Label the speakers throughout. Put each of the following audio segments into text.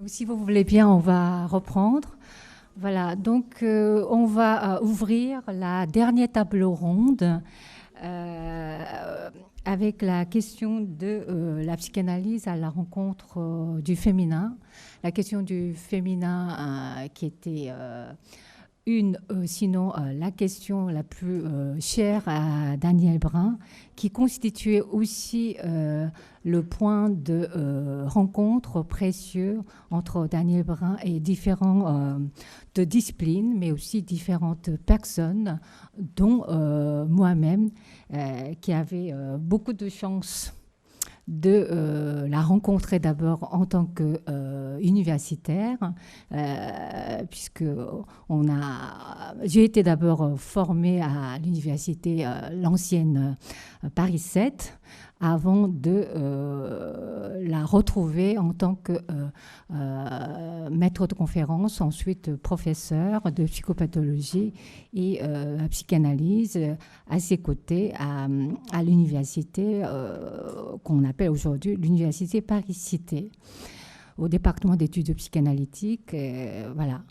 Speaker 1: Si vous voulez bien, on va reprendre. Voilà, donc on va ouvrir la dernière table ronde euh, avec la question de la psychanalyse à la rencontre du féminin. La question du féminin qui était sinon la question la plus chère à Daniel Brun, qui constituait aussi le point de rencontre précieux entre Daniel Brun et différents de disciplines, mais aussi différentes personnes, dont moi-même, qui avait beaucoup de chance de la rencontrer d'abord en tant qu'universitaire, puisque j'ai été d'abord formée à l'université, l'ancienne Paris 7, avant de la retrouver en tant que maître de conférence, ensuite professeur de psychopathologie et psychanalyse à ses côtés à l'université qu'on appelle aujourd'hui l'université Paris-Cité, au département d'études psychanalytiques. Voilà.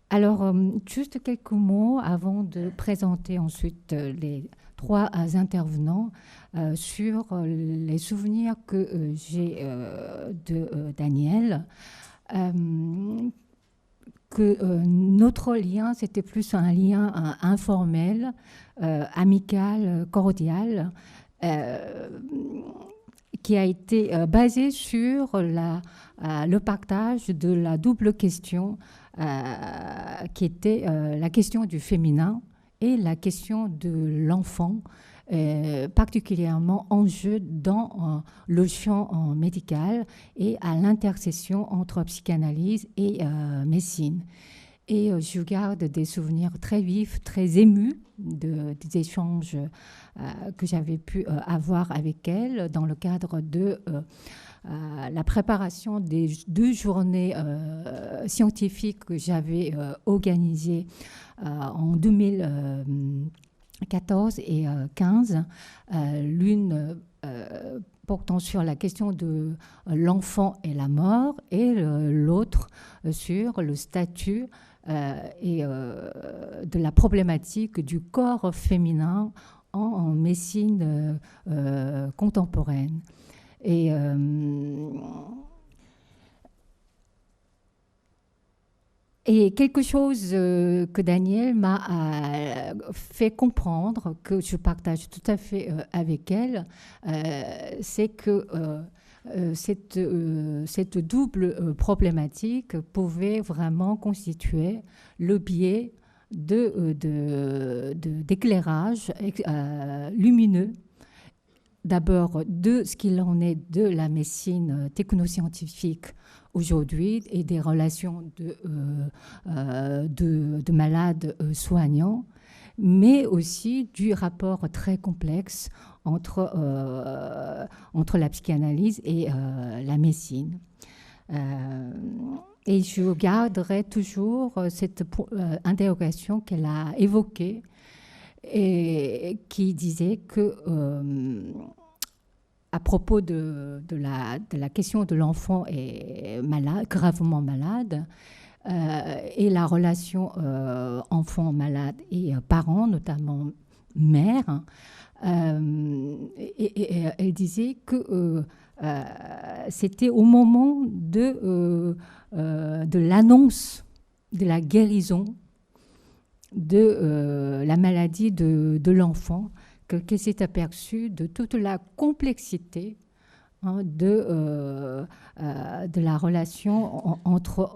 Speaker 1: Alors, juste quelques mots avant de présenter ensuite les trois intervenants sur les souvenirs que j'ai de Daniel. Que notre lien, c'était plus un lien informel, amical, cordial, qui a été basé sur le partage de la double question qui était la question du féminin et la question de l'enfant, particulièrement en jeu dans le champ médical et à l'intersection entre psychanalyse et médecine. Et je garde des souvenirs très vifs, très émus des échanges que j'avais pu avoir avec elle dans le cadre de la préparation des 2 journées scientifiques que j'avais organisées en 2014 et 2015, l'une portant sur la question de l'enfant et la mort, et l'autre sur le statut et de la problématique du corps féminin en médecine contemporaine. Et quelque chose que Daniel m'a fait comprendre, que je partage tout à fait avec elle, c'est que cette double problématique pouvait vraiment constituer le biais d'éclairage lumineux, d'abord de ce qu'il en est de la médecine technoscientifique aujourd'hui et des relations de malades soignants, mais aussi du rapport très complexe entre la psychanalyse et la médecine. Et je garderai toujours cette interrogation qu'elle a évoquée et qui disait que à propos de la question de l'enfant est malade, gravement malade, et la relation enfant malade et parent, notamment mère, et elle disait que c'était au moment de l'annonce de la guérison de la maladie de l'enfant qu'elle s'est aperçue de toute la complexité de la relation entre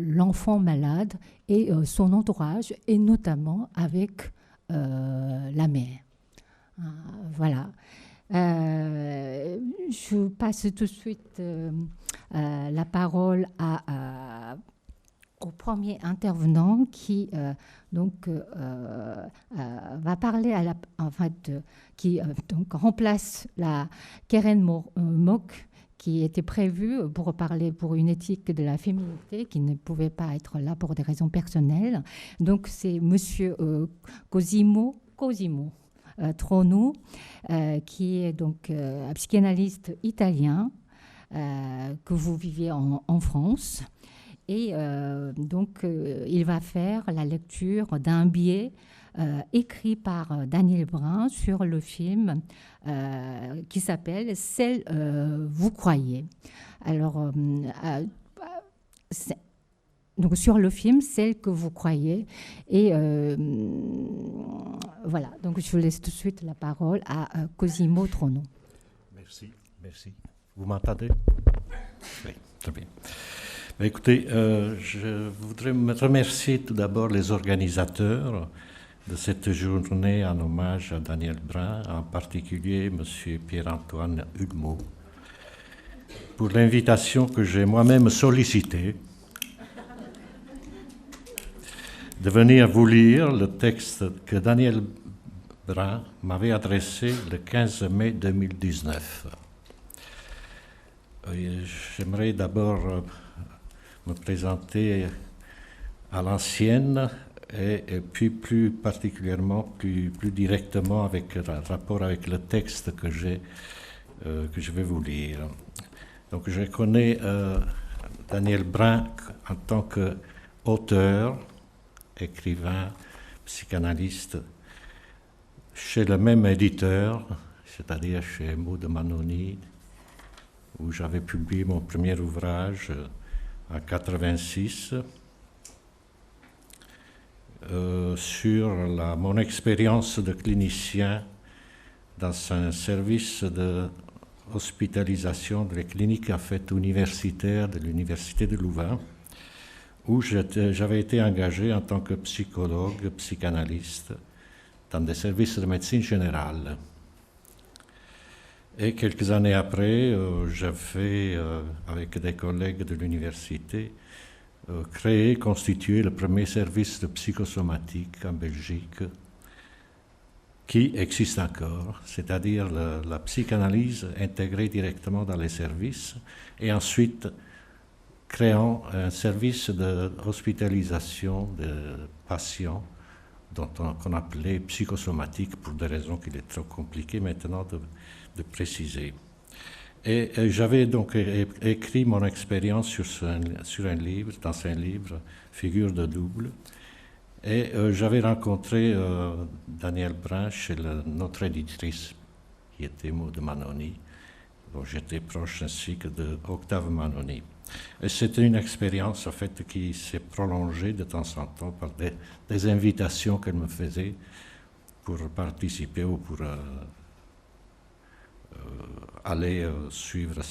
Speaker 1: l'enfant malade et son entourage, et notamment avec la mère. Voilà. Je passe tout de suite la parole au premier intervenant qui va parler qui donc remplace la Keren Mok, qui était prévue pour parler pour une éthique de la féminité, qui ne pouvait pas être là pour des raisons personnelles. Donc c'est Monsieur Cosimo Trono, qui est donc un psychanalyste italien, que vous viviez en France. Et donc, il va faire la lecture d'un billet écrit par Daniel Brun sur le film qui s'appelle « Celle vous croyez ». Alors, donc sur le film « Celle que vous croyez ». Et voilà, donc je laisse tout de suite la parole à Cosimo Tronon.
Speaker 2: Merci, merci. Vous m'entendez? Oui, très bien. Écoutez, je voudrais me remercier tout d'abord les organisateurs de cette journée en hommage à Daniel Brun, en particulier M. Pierre-Antoine Hulmeau, pour l'invitation que j'ai moi-même sollicitée de venir vous lire le texte que Daniel Brun m'avait adressé le 15 mai 2019. J'aimerais d'abord me présenter à l'ancienne et puis plus particulièrement, plus directement avec rapport avec le texte que je vais vous lire. Donc je connais Daniel Brun en tant qu'auteur, écrivain, psychanalyste, chez le même éditeur, c'est-à-dire chez Maud Manoni, où j'avais publié mon premier ouvrage en 1986 sur mon expérience de clinicien dans un service d'hospitalisation de la clinique en fait universitaire de l'Université de Louvain, où j'avais été engagé en tant que psychologue, psychanalyste, dans des services de médecine générale. Et quelques années après, j'avais, avec des collègues de l'université, créé, constitué le premier service de psychosomatique en Belgique, qui existe encore, c'est-à-dire la psychanalyse intégrée directement dans les services, et ensuite créant un service d'hospitalisation de patients qu'on appelait psychosomatique pour des raisons qu'il est trop compliqué maintenant de préciser. Et j'avais donc écrit mon expérience sur un livre, dans un livre, Figure de double, et j'avais rencontré Daniel Brun chez notre éditrice, qui était Maud Manoni, dont j'étais proche, ainsi que d'Octave Manoni. Et c'était une expérience en fait qui s'est prolongée de temps en temps par des invitations qu'elle me faisait pour participer ou pour aller suivre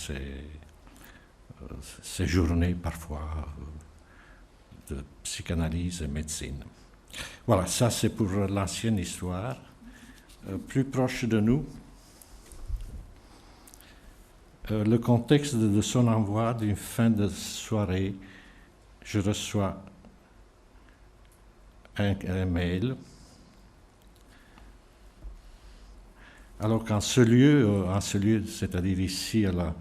Speaker 2: ces journées parfois de psychanalyse et médecine. Voilà, ça c'est pour l'ancienne histoire. Plus proche de nous, le contexte de son envoi d'une fin de soirée, je reçois un mail. Alors qu'en ce lieu, c'est-à-dire ici à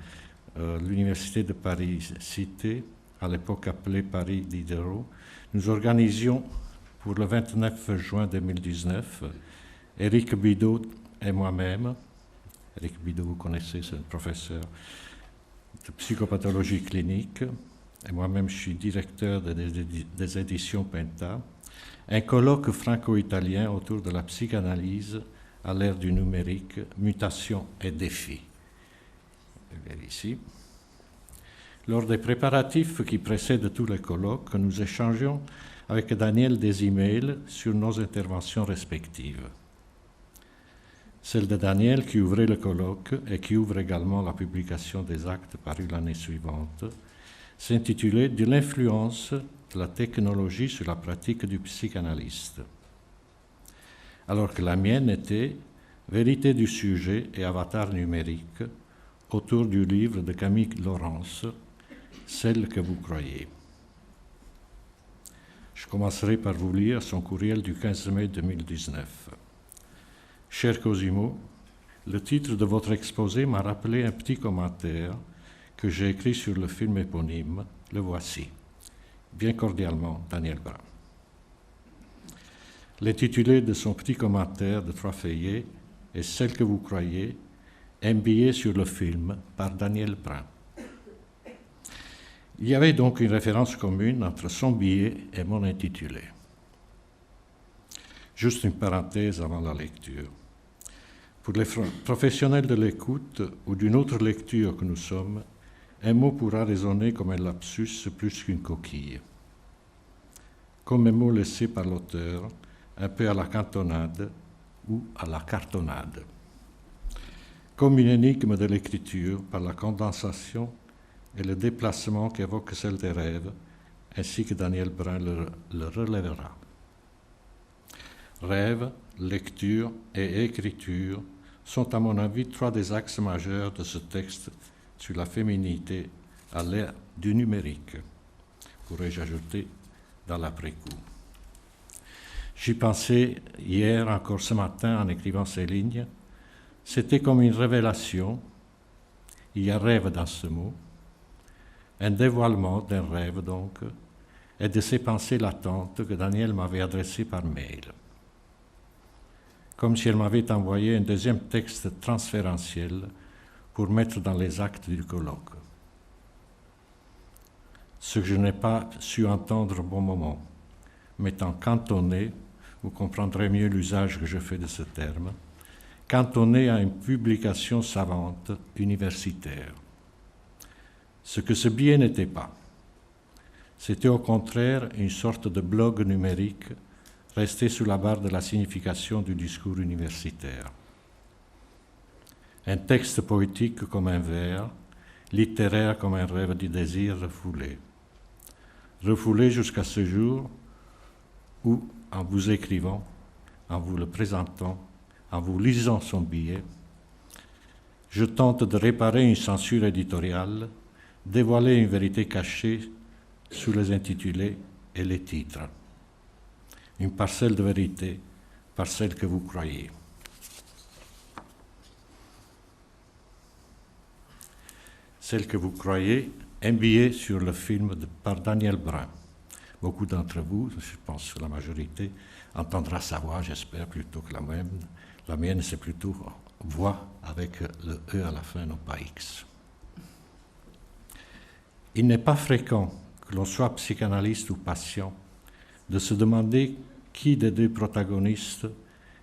Speaker 2: l'Université de Paris-Cité, à l'époque appelée Paris Diderot, nous organisions pour le 29 juin 2019, Éric Bidot et moi-même. Éric Bidot, vous connaissez, c'est un professeur de psychopathologie clinique, et moi-même je suis directeur des éditions Penta, un colloque franco-italien autour de la psychanalyse à l'ère du numérique, mutation et défi. Ici. Lors des préparatifs qui précèdent tous les colloques, nous échangions avec Daniel des emails sur nos interventions respectives. Celle de Daniel qui ouvrait le colloque et qui ouvre également la publication des actes parus l'année suivante, s'intitulait « De l'influence de la technologie sur la pratique du psychanalyste », alors que la mienne était « Vérité du sujet et avatar numérique » autour du livre de Camille Laurence, « Celle que vous croyez ». Je commencerai par vous lire son courriel du 15 mai 2019. Cher Cosimo, le titre de votre exposé m'a rappelé un petit commentaire que j'ai écrit sur le film éponyme. Le voici. Bien cordialement, Daniel Brun. L'intitulé de son petit commentaire de 3 feuillets est « Celle que vous croyez », un billet sur le film par Daniel Brun. Il y avait donc une référence commune entre son billet et mon intitulé. Juste une parenthèse avant la lecture. Pour les professionnels de l'écoute ou d'une autre lecture que nous sommes, un mot pourra résonner comme un lapsus plus qu'une coquille. Comme un mot laissé par l'auteur, un peu à la cantonade ou à la cartonnade. Comme une énigme de l'écriture par la condensation et le déplacement qu'évoque celle des rêves, ainsi que Daniel Brun le relèvera. Rêve, lecture et écriture sont à mon avis trois des axes majeurs de ce texte sur la féminité à l'ère du numérique, pourrais-je ajouter dans l'après-coup. J'y pensais hier, encore ce matin, en écrivant ces lignes. C'était comme une révélation. Il y a rêve dans ce mot. Un dévoilement d'un rêve, donc, et de ces pensées latentes que Daniel m'avait adressées par mail. Comme si elle m'avait envoyé un deuxième texte transférentiel pour mettre dans les actes du colloque. Ce que je n'ai pas su entendre au bon moment, m'étant cantonné, vous comprendrez mieux l'usage que je fais de ce terme, cantonné à une publication savante universitaire. Ce que ce billet n'était pas. C'était au contraire une sorte de blog numérique resté sous la barre de la signification du discours universitaire. Un texte poétique comme un vers, littéraire comme un rêve du désir refoulé. Refoulé jusqu'à ce jour où, en vous écrivant, en vous le présentant, en vous lisant son billet, je tente de réparer une censure éditoriale, dévoiler une vérité cachée sous les intitulés et les titres. Une parcelle de vérité, parcelle que vous croyez. Celle que vous croyez, un billet sur le film par Daniel Brun. Beaucoup d'entre vous, je pense la majorité, entendra sa voix, j'espère, plutôt que la mienne. La mienne, c'est plutôt voix avec le E à la fin, non pas X. Il n'est pas fréquent que l'on soit psychanalyste ou patient de se demander qui des deux protagonistes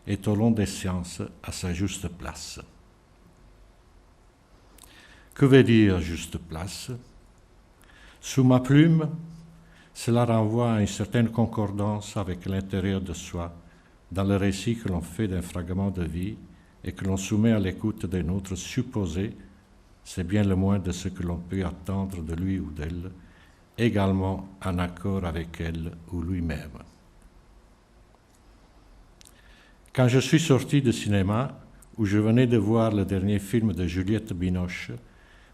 Speaker 2: est au long des séances à sa juste place. Que veut dire juste place? Sous ma plume, cela renvoie à une certaine concordance avec l'intérieur de soi dans le récit que l'on fait d'un fragment de vie et que l'on soumet à l'écoute d'un autre supposé, c'est bien le moins de ce que l'on peut attendre de lui ou d'elle, également en accord avec elle ou lui-même. Quand je suis sorti du cinéma, où je venais de voir le dernier film de Juliette Binoche,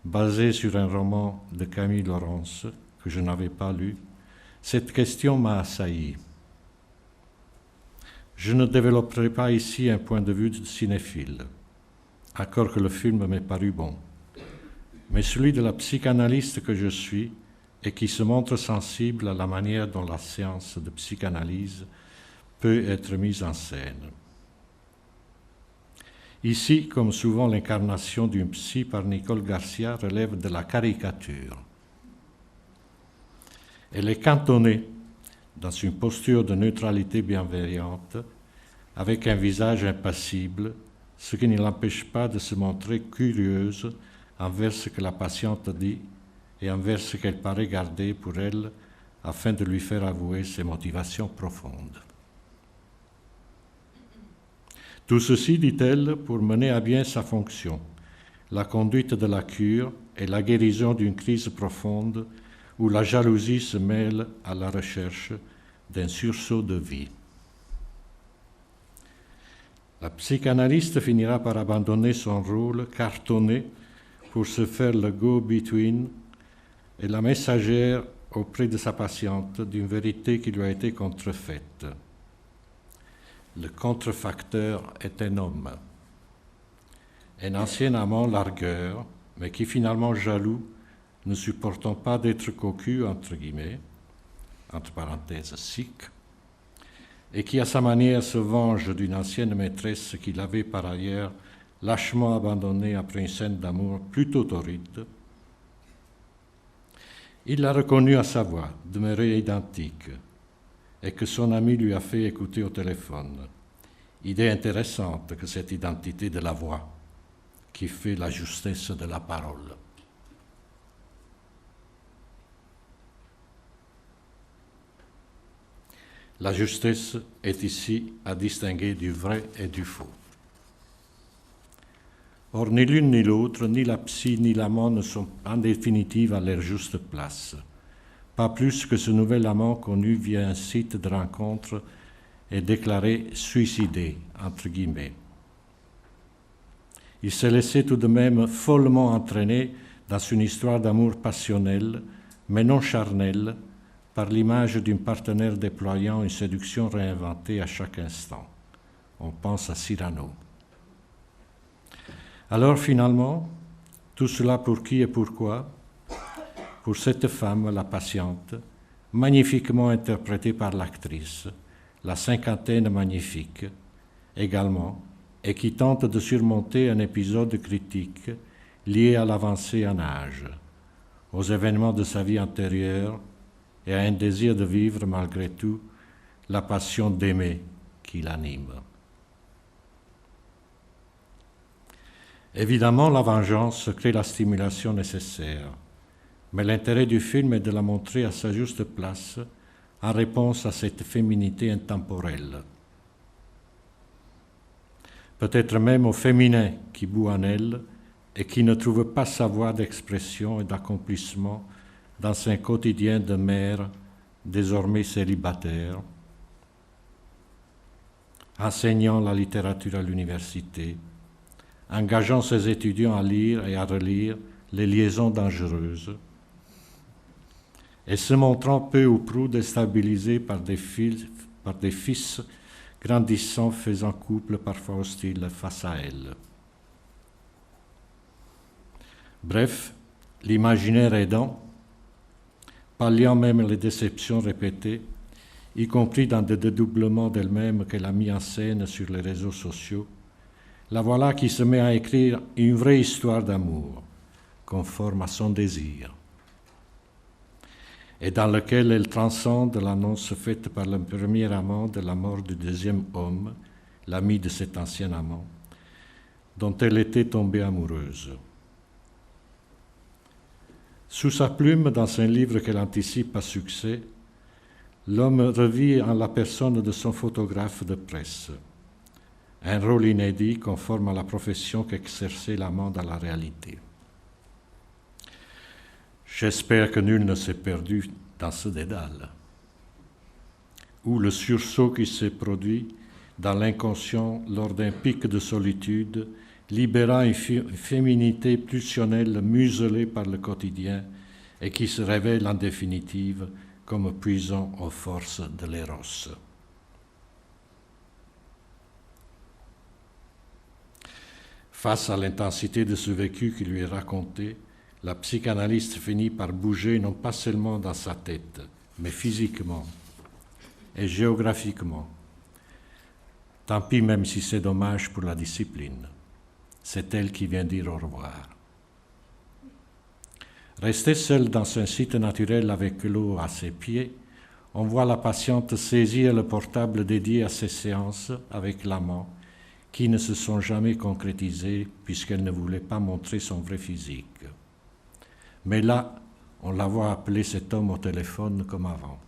Speaker 2: basé sur un roman de Camille Laurence que je n'avais pas lu, cette question m'a assailli. Je ne développerai pas ici un point de vue de cinéphile, encore que le film m'ait paru bon, mais celui de la psychanalyste que je suis et qui se montre sensible à la manière dont la séance de psychanalyse peut être mise en scène. Ici, comme souvent, l'incarnation d'une psy par Nicole Garcia relève de la caricature. Elle est cantonnée dans une posture de neutralité bienveillante, avec un visage impassible, ce qui ne l'empêche pas de se montrer curieuse envers ce que la patiente dit et envers ce qu'elle paraît garder pour elle afin de lui faire avouer ses motivations profondes. Tout ceci, dit-elle, pour mener à bien sa fonction, la conduite de la cure et la guérison d'une crise profonde où la jalousie se mêle à la recherche d'un sursaut de vie. La psychanalyste finira par abandonner son rôle cartonné pour se faire le go-between et la messagère auprès de sa patiente d'une vérité qui lui a été contrefaite. Le contrefacteur est un homme, un ancien amant largueur, mais qui finalement jaloux, ne supportant pas d'être cocu, entre guillemets, entre parenthèses, sick, et qui à sa manière se venge d'une ancienne maîtresse qu'il avait par ailleurs lâchement abandonnée après une scène d'amour plutôt torride. Il l'a reconnu à sa voix, demeurée identique, et que son ami lui a fait écouter au téléphone. Idée intéressante que cette identité de la voix qui fait la justesse de la parole. La justesse est ici à distinguer du vrai et du faux. Or, ni l'une ni l'autre, ni la psy ni l'amant ne sont en définitive à leur juste place. Pas plus que ce nouvel amant connu via un site de rencontre est déclaré suicidé, entre guillemets. Il s'est laissé tout de même follement entraîner dans une histoire d'amour passionnel, mais non charnel, par l'image d'une partenaire déployant une séduction réinventée à chaque instant. On pense à Cyrano. Alors finalement, tout cela pour qui et pourquoi? Pour cette femme, la patiente, magnifiquement interprétée par l'actrice, la cinquantaine magnifique, également, et qui tente de surmonter un épisode critique lié à l'avancée en âge, aux événements de sa vie antérieure et à un désir de vivre malgré tout la passion d'aimer qui l'anime. Évidemment, la vengeance crée la stimulation nécessaire, mais l'intérêt du film est de la montrer à sa juste place en réponse à cette féminité intemporelle. Peut-être même au féminin qui bout en elle et qui ne trouve pas sa voie d'expression et d'accomplissement dans un quotidien de mère désormais célibataire, enseignant la littérature à l'université, engageant ses étudiants à lire et à relire les liaisons dangereuses, et se montrant peu ou prou déstabilisé par des fils grandissants faisant couple parfois hostile face à elle. Bref, l'imaginaire aidant, palliant même les déceptions répétées, y compris dans des dédoublements d'elle-même qu'elle a mis en scène sur les réseaux sociaux, la voilà qui se met à écrire une vraie histoire d'amour, conforme à son désir, et dans lequel elle transcende l'annonce faite par le premier amant de la mort du deuxième homme, l'ami de cet ancien amant, dont elle était tombée amoureuse. Sous sa plume, dans un livre qu'elle anticipe à succès, l'homme revit en la personne de son photographe de presse, un rôle inédit conforme à la profession qu'exerçait l'amant dans la réalité. J'espère que nul ne s'est perdu dans ce dédale, où le sursaut qui s'est produit dans l'inconscient lors d'un pic de solitude libéra une féminité pulsionnelle muselée par le quotidien et qui se révèle en définitive comme puisant aux forces de l'éros. Face à l'intensité de ce vécu qui lui est raconté, la psychanalyste finit par bouger non pas seulement dans sa tête, mais physiquement et géographiquement. Tant pis même si c'est dommage pour la discipline. C'est elle qui vient dire au revoir. Restée seule dans un site naturel avec l'eau à ses pieds, on voit la patiente saisir le portable dédié à ses séances avec l'amant, qui ne se sont jamais concrétisées puisqu'elle ne voulait pas montrer son vrai physique. Mais là, on la voit appeler cet homme au téléphone comme avant.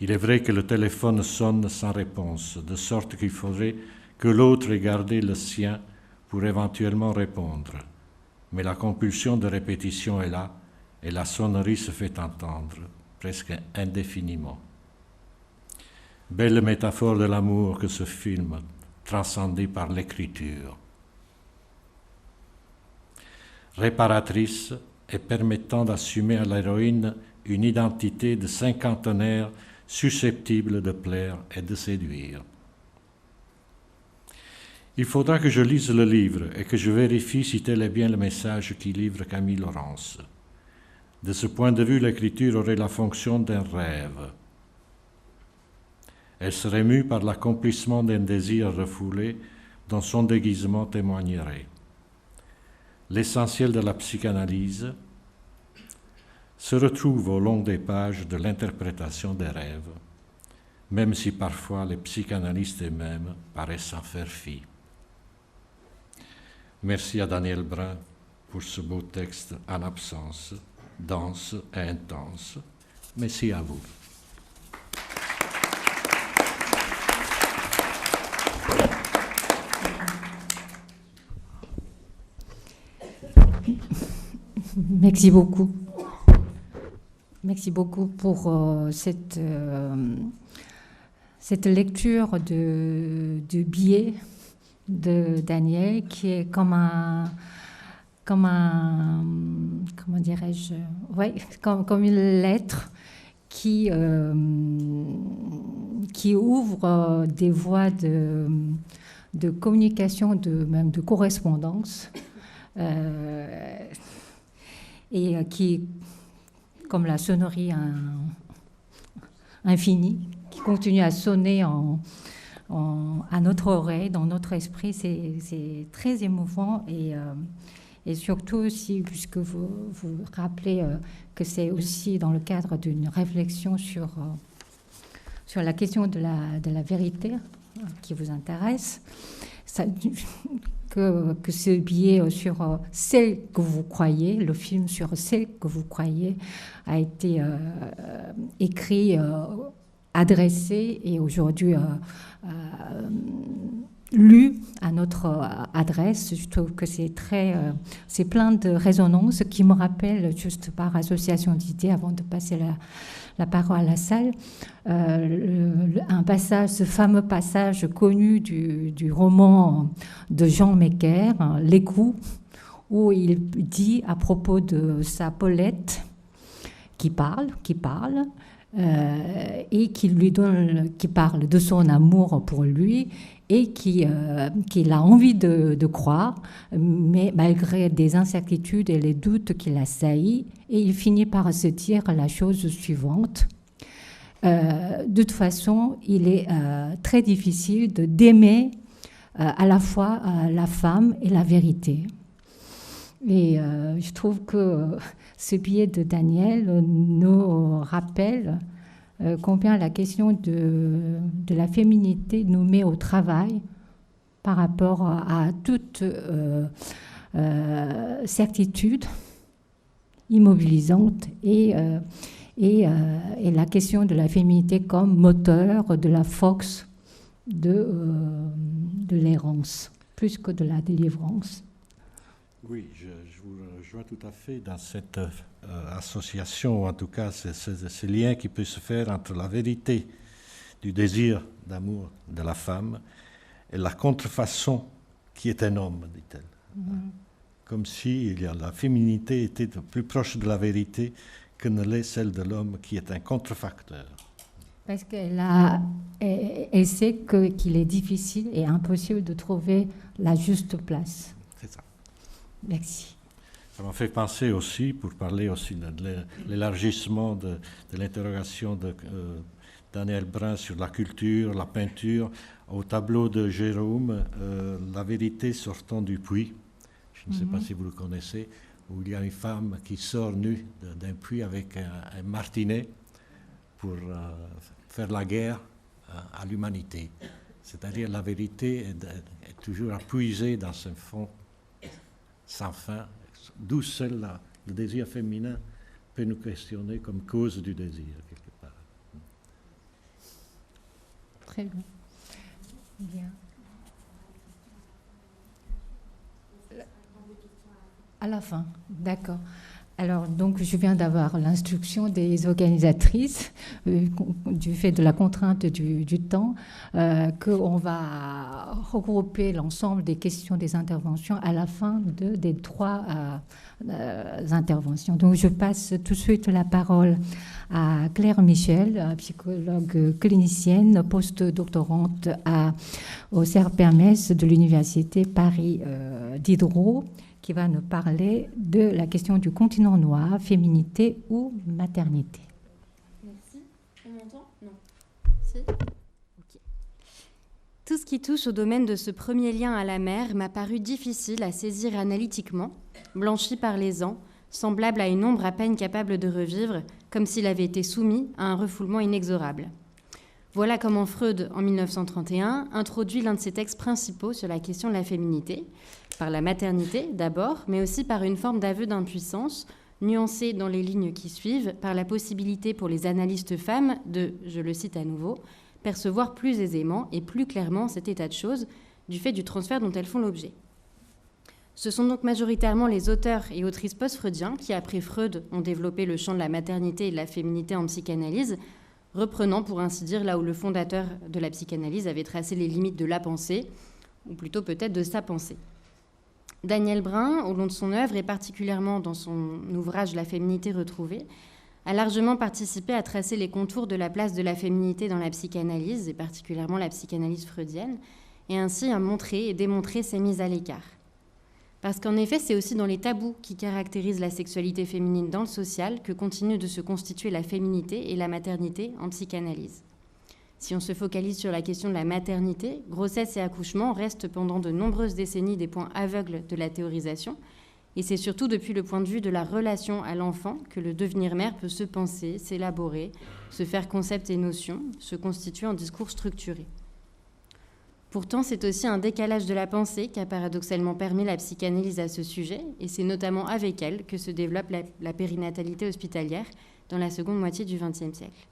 Speaker 2: Il est vrai que le téléphone sonne sans réponse, de sorte qu'il faudrait que l'autre ait gardé le sien pour éventuellement répondre. Mais la compulsion de répétition est là et la sonnerie se fait entendre, presque indéfiniment. Belle métaphore de l'amour que ce film, transcendé par l'écriture. Réparatrice et permettant d'assumer à l'héroïne une identité de cinquantenaire susceptible de plaire et de séduire. Il faudra que je lise le livre et que je vérifie si tel est bien le message qu'y livre Camille Laurence. De ce point de vue, l'écriture aurait la fonction d'un rêve. Elle serait mue par l'accomplissement d'un désir refoulé dont son déguisement témoignerait. L'essentiel de la psychanalyse, se retrouve au long des pages de l'interprétation des rêves, même si parfois les psychanalystes eux-mêmes paraissent en faire fi. Merci à Daniel Brun pour ce beau texte en absence, dense et intense. Merci à vous.
Speaker 1: Merci beaucoup. Merci beaucoup pour cette lecture du billet de Daniel, qui est comme un comment dirais-je, ouais, comme une lettre qui ouvre des voies de communication, même de correspondance, et qui, comme la sonnerie infinie, qui continue à sonner à notre oreille, dans notre esprit. C'est très émouvant, et surtout aussi, puisque vous rappelez que c'est aussi dans le cadre d'une réflexion sur la question de la vérité qui vous intéresse, que ce billet sur celle que vous croyez, le film sur celle que vous croyez, a été écrit, adressé et aujourd'hui lu à notre adresse. Je trouve que c'est plein de résonances qui me rappellent, juste par association d'idées, avant de passer la parole à la salle, un passage, ce fameux passage connu du roman de Jean Mecker, L'égout, où il dit à propos de sa Paulette qui parle, et qui parle de son amour pour lui, et qu'il a envie de croire, mais malgré des incertitudes et les doutes qui l'assaillent, et il finit par se dire la chose suivante. De toute façon, il est très difficile d'aimer à la fois la femme et la vérité. Et je trouve que ce billet de Daniel nous rappelle combien la question de la féminité nous met au travail par rapport à toute certitude immobilisante, et la question de la féminité comme moteur de la force de l'errance, plus que de la délivrance.
Speaker 2: Oui, je vous rejoins tout à fait dans cette association, ou en tout cas ce lien qui peut se faire entre la vérité du désir d'amour de la femme et la contrefaçon qui est un homme, dit-elle. Comme si la féminité était plus proche de la vérité que ne l'est celle de l'homme, qui est un contrefacteur.
Speaker 1: Parce qu'elle sait qu'il est difficile et impossible de trouver la juste place.
Speaker 2: C'est ça.
Speaker 1: Merci.
Speaker 2: Ça m'a fait penser aussi, pour parler aussi de l'élargissement de l'interrogation de Daniel Brun sur la culture, la peinture, au tableau de Jérôme, La vérité sortant du puits. Je ne sais pas si vous le connaissez, où il y a une femme qui sort nue d'un puits avec un martinet pour faire la guerre à l'humanité. C'est-à-dire la vérité est toujours à puiser dans ce fond sans fin, d'où seul le désir féminin peut nous questionner comme cause du désir, quelque part.
Speaker 1: Très bien. Bien. À la fin, d'accord. Alors, donc, je viens d'avoir l'instruction des organisatrices, du fait de la contrainte du temps, qu'on va regrouper l'ensemble des questions des interventions à la fin des 3 interventions. Donc, je passe tout de suite la parole à Claire Michel, psychologue clinicienne, post-doctorante au CERP-Hermès de l'Université Paris Diderot, qui va nous parler de la question du continent noir, féminité ou maternité.
Speaker 3: Merci. On m'entend ? Non. Si ? Ok. Tout ce qui touche au domaine de ce premier lien à la mer m'a paru difficile à saisir analytiquement, blanchi par les ans, semblable à une ombre à peine capable de revivre, comme s'il avait été soumis à un refoulement inexorable. Voilà comment Freud, en 1931, introduit l'un de ses textes principaux sur la question de la féminité, par la maternité d'abord, mais aussi par une forme d'aveu d'impuissance, nuancée dans les lignes qui suivent par la possibilité pour les analystes femmes de, je le cite à nouveau, percevoir plus aisément et plus clairement cet état de choses du fait du transfert dont elles font l'objet. Ce sont donc majoritairement les auteurs et autrices post-freudiens qui, après Freud, ont développé le champ de la maternité et de la féminité en psychanalyse, reprenant pour ainsi dire là où le fondateur de la psychanalyse avait tracé les limites de la pensée, ou plutôt peut-être de sa pensée. Daniel Brun, au long de son œuvre et particulièrement dans son ouvrage La féminité retrouvée, a largement participé à tracer les contours de la place de la féminité dans la psychanalyse, et particulièrement la psychanalyse freudienne, et ainsi a montré et démontré ses mises à l'écart. Parce qu'en effet, c'est aussi dans les tabous qui caractérisent la sexualité féminine dans le social que continue de se constituer la féminité et la maternité en psychanalyse. Si on se focalise sur la question de la maternité, grossesse et accouchement restent pendant de nombreuses décennies des points aveugles de la théorisation, et c'est surtout depuis le point de vue de la relation à l'enfant que le devenir mère peut se penser, s'élaborer, se faire concept et notion, se constituer en discours structuré. Pourtant, c'est aussi un décalage de la pensée qui a paradoxalement permis la psychanalyse à ce sujet, et c'est notamment avec elle que se développe la périnatalité hospitalière dans la seconde moitié du XXe siècle.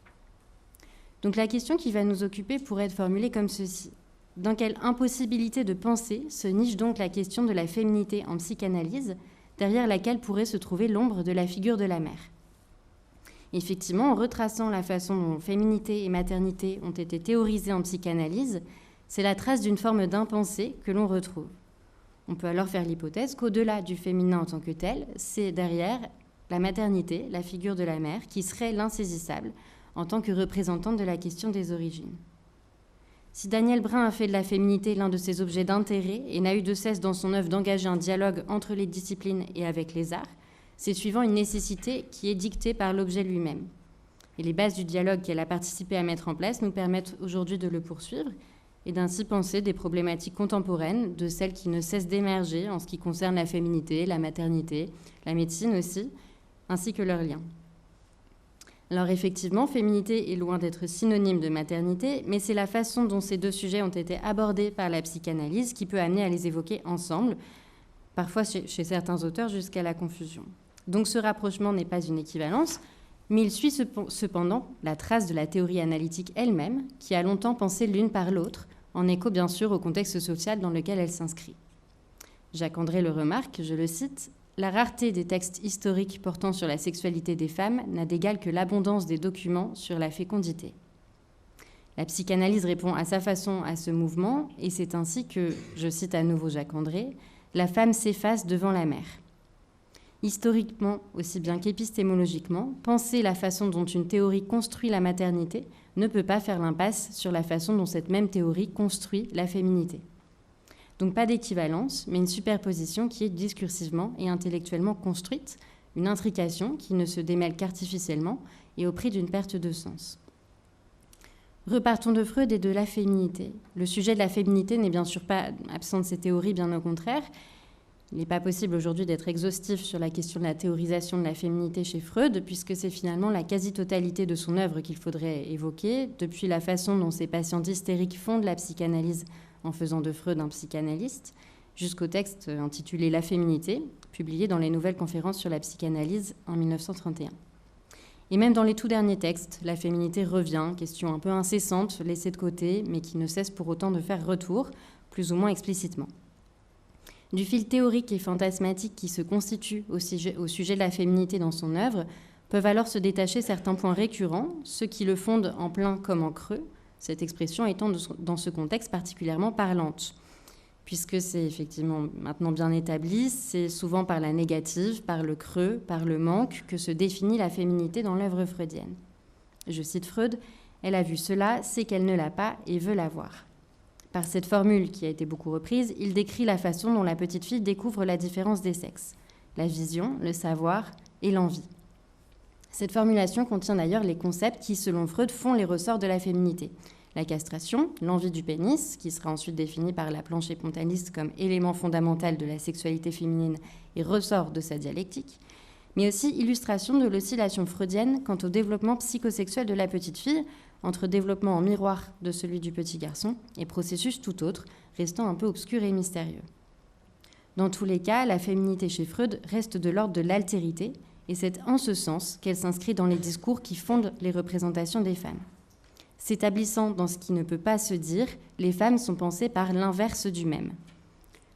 Speaker 3: Donc la question qui va nous occuper pourrait être formulée comme ceci. Dans quelle impossibilité de penser se niche donc la question de la féminité en psychanalyse, derrière laquelle pourrait se trouver l'ombre de la figure de la mère ? Effectivement, en retraçant la façon dont féminité et maternité ont été théorisées en psychanalyse, c'est la trace d'une forme d'impensé que l'on retrouve. On peut alors faire l'hypothèse qu'au-delà du féminin en tant que tel, c'est derrière la maternité, la figure de la mère, qui serait l'insaisissable en tant que représentante de la question des origines. Si Daniel Brun a fait de la féminité l'un de ses objets d'intérêt et n'a eu de cesse dans son œuvre d'engager un dialogue entre les disciplines et avec les arts, c'est suivant une nécessité qui est dictée par l'objet lui-même. Et les bases du dialogue qu'elle a participé à mettre en place nous permettent aujourd'hui de le poursuivre et d'ainsi penser des problématiques contemporaines, de celles qui ne cessent d'émerger en ce qui concerne la féminité, la maternité, la médecine aussi, ainsi que leurs liens. Alors effectivement, féminité est loin d'être synonyme de maternité, mais c'est la façon dont ces deux sujets ont été abordés par la psychanalyse qui peut amener à les évoquer ensemble, parfois chez certains auteurs jusqu'à la confusion. Donc ce rapprochement n'est pas une équivalence, mais il suit cependant la trace de la théorie analytique elle-même, qui a longtemps pensé l'une par l'autre, en écho bien sûr au contexte social dans lequel elle s'inscrit. Jacques André le remarque, je le cite, « La rareté des textes historiques portant sur la sexualité des femmes n'a d'égal que l'abondance des documents sur la fécondité. » La psychanalyse répond à sa façon à ce mouvement, et c'est ainsi que, je cite à nouveau Jacques André, « La femme s'efface devant la mère. » Historiquement, aussi bien qu'épistémologiquement, penser la façon dont une théorie construit la maternité ne peut pas faire l'impasse sur la façon dont cette même théorie construit la féminité. Donc pas d'équivalence, mais une superposition qui est discursivement et intellectuellement construite, une intrication qui ne se démêle qu'artificiellement et au prix d'une perte de sens. Repartons de Freud et de la féminité. Le sujet de la féminité n'est bien sûr pas absent de ces théories, bien au contraire. Il n'est pas possible aujourd'hui d'être exhaustif sur la question de la théorisation de la féminité chez Freud, puisque c'est finalement la quasi-totalité de son œuvre qu'il faudrait évoquer, depuis la façon dont ses patients hystériques font de la psychanalyse en faisant de Freud un psychanalyste, jusqu'au texte intitulé « La féminité », publié dans les Nouvelles conférences sur la psychanalyse en 1931. Et même dans les tout derniers textes, la féminité revient, question un peu incessante, laissée de côté, mais qui ne cesse pour autant de faire retour, plus ou moins explicitement. Du fil théorique et fantasmatique qui se constitue au sujet de la féminité dans son œuvre, peuvent alors se détacher certains points récurrents, ceux qui le fondent en plein comme en creux, cette expression étant dans ce contexte particulièrement parlante, puisque c'est effectivement maintenant bien établi, c'est souvent par la négative, par le creux, par le manque que se définit la féminité dans l'œuvre freudienne. Je cite Freud, « Elle a vu cela, sait qu'elle ne l'a pas et veut l'avoir ». Par cette formule qui a été beaucoup reprise, il décrit la façon dont la petite fille découvre la différence des sexes, la vision, le savoir et l'envie. Cette formulation contient d'ailleurs les concepts qui, selon Freud, font les ressorts de la féminité. La castration, l'envie du pénis, qui sera ensuite définie par la Planché Pontaliste comme élément fondamental de la sexualité féminine et ressort de sa dialectique, mais aussi illustration de l'oscillation freudienne quant au développement psychosexuel de la petite fille, entre développement en miroir de celui du petit garçon et processus tout autre, restant un peu obscur et mystérieux. Dans tous les cas, la féminité chez Freud reste de l'ordre de l'altérité, et c'est en ce sens qu'elle s'inscrit dans les discours qui fondent les représentations des femmes. S'établissant dans ce qui ne peut pas se dire, les femmes sont pensées par l'inverse du même.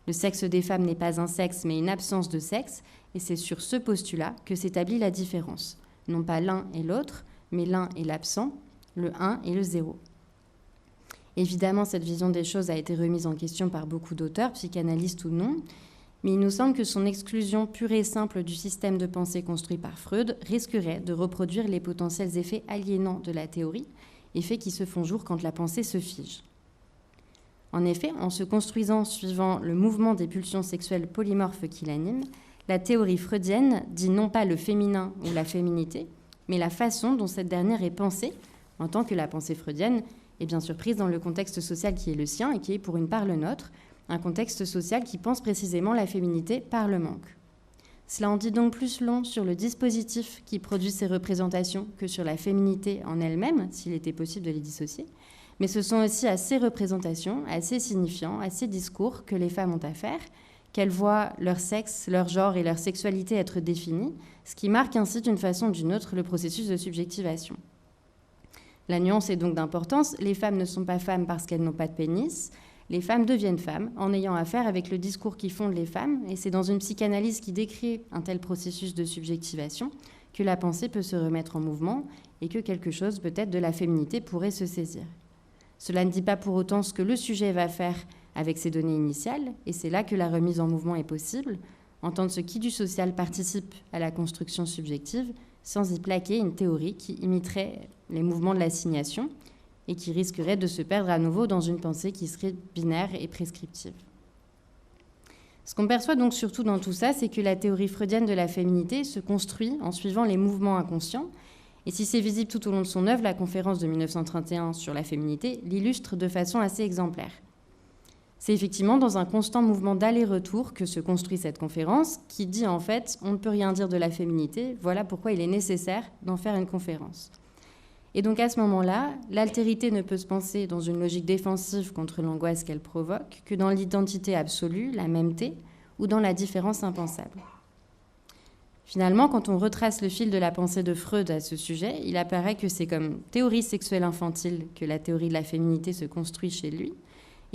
Speaker 3: Le sexe des femmes n'est pas un sexe, mais une absence de sexe, et c'est sur ce postulat que s'établit la différence. Non pas l'un et l'autre, mais l'un et l'absent, le 1 et le 0. Évidemment, cette vision des choses a été remise en question par beaucoup d'auteurs, psychanalystes ou non, mais il nous semble que son exclusion pure et simple du système de pensée construit par Freud risquerait de reproduire les potentiels effets aliénants de la théorie, effets qui se font jour quand la pensée se fige. En effet, en se construisant suivant le mouvement des pulsions sexuelles polymorphes qui l'animent, la théorie freudienne dit non pas le féminin ou la féminité, mais la façon dont cette dernière est pensée, en tant que la pensée freudienne est bien sûr prise dans le contexte social qui est le sien et qui est pour une part le nôtre, un contexte social qui pense précisément la féminité par le manque. Cela en dit donc plus long sur le dispositif qui produit ces représentations que sur la féminité en elle-même, s'il était possible de les dissocier, mais ce sont aussi à ces représentations, à ces signifiants, à ces discours que les femmes ont affaire, qu'elles voient leur sexe, leur genre et leur sexualité être définis, ce qui marque ainsi d'une façon ou d'une autre le processus de subjectivation. La nuance est donc d'importance, les femmes ne sont pas femmes parce qu'elles n'ont pas de pénis, les femmes deviennent femmes en ayant affaire avec le discours qui fonde les femmes, et c'est dans une psychanalyse qui décrit un tel processus de subjectivation que la pensée peut se remettre en mouvement et que quelque chose peut-être de la féminité pourrait se saisir. Cela ne dit pas pour autant ce que le sujet va faire avec ses données initiales, et c'est là que la remise en mouvement est possible, entendre ce qui du social participe à la construction subjective, sans y plaquer une théorie qui imiterait les mouvements de l'assignation et qui risquerait de se perdre à nouveau dans une pensée qui serait binaire et prescriptive. Ce qu'on perçoit donc surtout dans tout ça, c'est que la théorie freudienne de la féminité se construit en suivant les mouvements inconscients, et si c'est visible tout au long de son œuvre, la conférence de 1931 sur la féminité l'illustre de façon assez exemplaire. C'est effectivement dans un constant mouvement d'aller-retour que se construit cette conférence, qui dit en fait « on ne peut rien dire de la féminité, voilà pourquoi il est nécessaire d'en faire une conférence ». Et donc à ce moment-là, l'altérité ne peut se penser dans une logique défensive contre l'angoisse qu'elle provoque que dans l'identité absolue, la mêmeté, ou dans la différence impensable. Finalement, quand on retrace le fil de la pensée de Freud à ce sujet, il apparaît que c'est comme théorie sexuelle infantile que la théorie de la féminité se construit chez lui.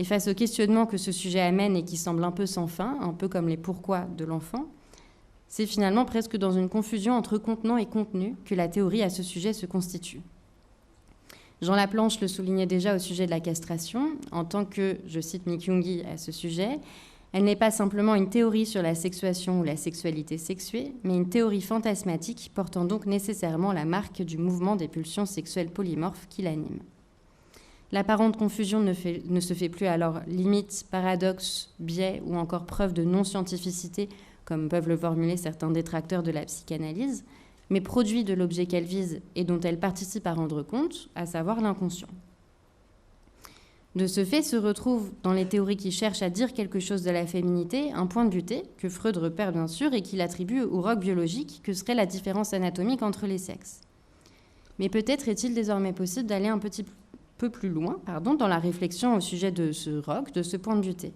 Speaker 3: Et face au questionnement que ce sujet amène et qui semble un peu sans fin, un peu comme les pourquoi de l'enfant, c'est finalement presque dans une confusion entre contenant et contenu que la théorie à ce sujet se constitue. Jean Laplanche le soulignait déjà au sujet de la castration, en tant que, je cite Nick Jungi à ce sujet, elle n'est pas simplement une théorie sur la sexuation ou la sexualité sexuée, mais une théorie fantasmatique portant donc nécessairement la marque du mouvement des pulsions sexuelles polymorphes qui l'animent. L'apparente confusion ne se fait plus alors limite, paradoxe, biais ou encore preuve de non-scientificité, comme peuvent le formuler certains détracteurs de la psychanalyse, mais produit de l'objet qu'elle vise et dont elle participe à rendre compte, à savoir l'inconscient. De ce fait, se retrouve dans les théories qui cherchent à dire quelque chose de la féminité un point de vue que Freud repère bien sûr et qu'il attribue au roc biologique que serait la différence anatomique entre les sexes. Mais peut-être est-il désormais possible d'aller un petit peu plus loin dans la réflexion au sujet de ce roc, de ce point de vue.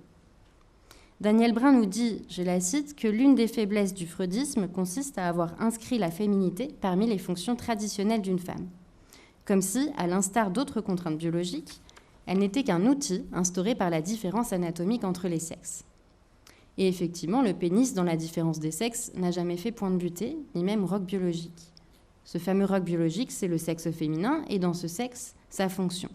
Speaker 3: Daniel Brun nous dit, je la cite, que l'une des faiblesses du freudisme consiste à avoir inscrit la féminité parmi les fonctions traditionnelles d'une femme. Comme si, à l'instar d'autres contraintes biologiques, elle n'était qu'un outil instauré par la différence anatomique entre les sexes. Et effectivement, le pénis, dans la différence des sexes, n'a jamais fait point de butée, ni même roc biologique. Ce fameux roc biologique, c'est le sexe féminin, et dans ce sexe, sa fonction.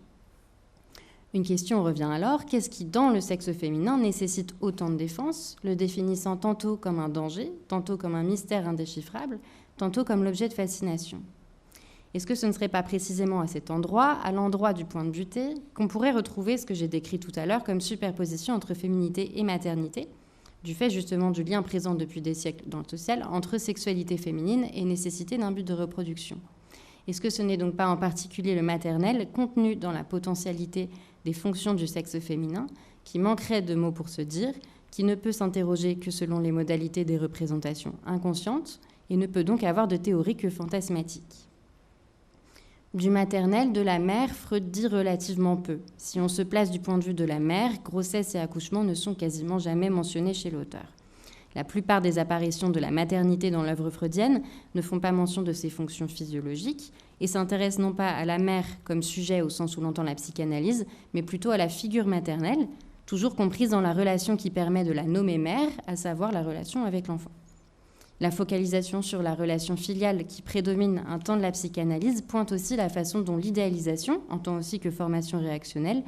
Speaker 3: Une question revient alors, qu'est-ce qui, dans le sexe féminin, nécessite autant de défense, le définissant tantôt comme un danger, tantôt comme un mystère indéchiffrable, tantôt comme l'objet de fascination ? Est-ce que ce ne serait pas précisément à cet endroit, à l'endroit du point de butée, qu'on pourrait retrouver ce que j'ai décrit tout à l'heure comme superposition entre féminité et maternité, du fait justement du lien présent depuis des siècles dans le social entre sexualité féminine et nécessité d'un but de reproduction ? Est-ce que ce n'est donc pas en particulier le maternel, contenu dans la potentialité des fonctions du sexe féminin, qui manquerait de mots pour se dire, qui ne peut s'interroger que selon les modalités des représentations inconscientes, et ne peut donc avoir de théorie que fantasmatique. Du maternel, de la mère, Freud dit relativement peu. Si on se place du point de vue de la mère, grossesse et accouchement ne sont quasiment jamais mentionnés chez l'auteur. La plupart des apparitions de la maternité dans l'œuvre freudienne ne font pas mention de ses fonctions physiologiques et s'intéressent non pas à la mère comme sujet au sens où l'entend la psychanalyse, mais plutôt à la figure maternelle, toujours comprise dans la relation qui permet de la nommer mère, à savoir la relation avec l'enfant. La focalisation sur la relation filiale qui prédomine un temps de la psychanalyse pointe aussi la façon dont l'idéalisation, en tant aussi que formation réactionnelle,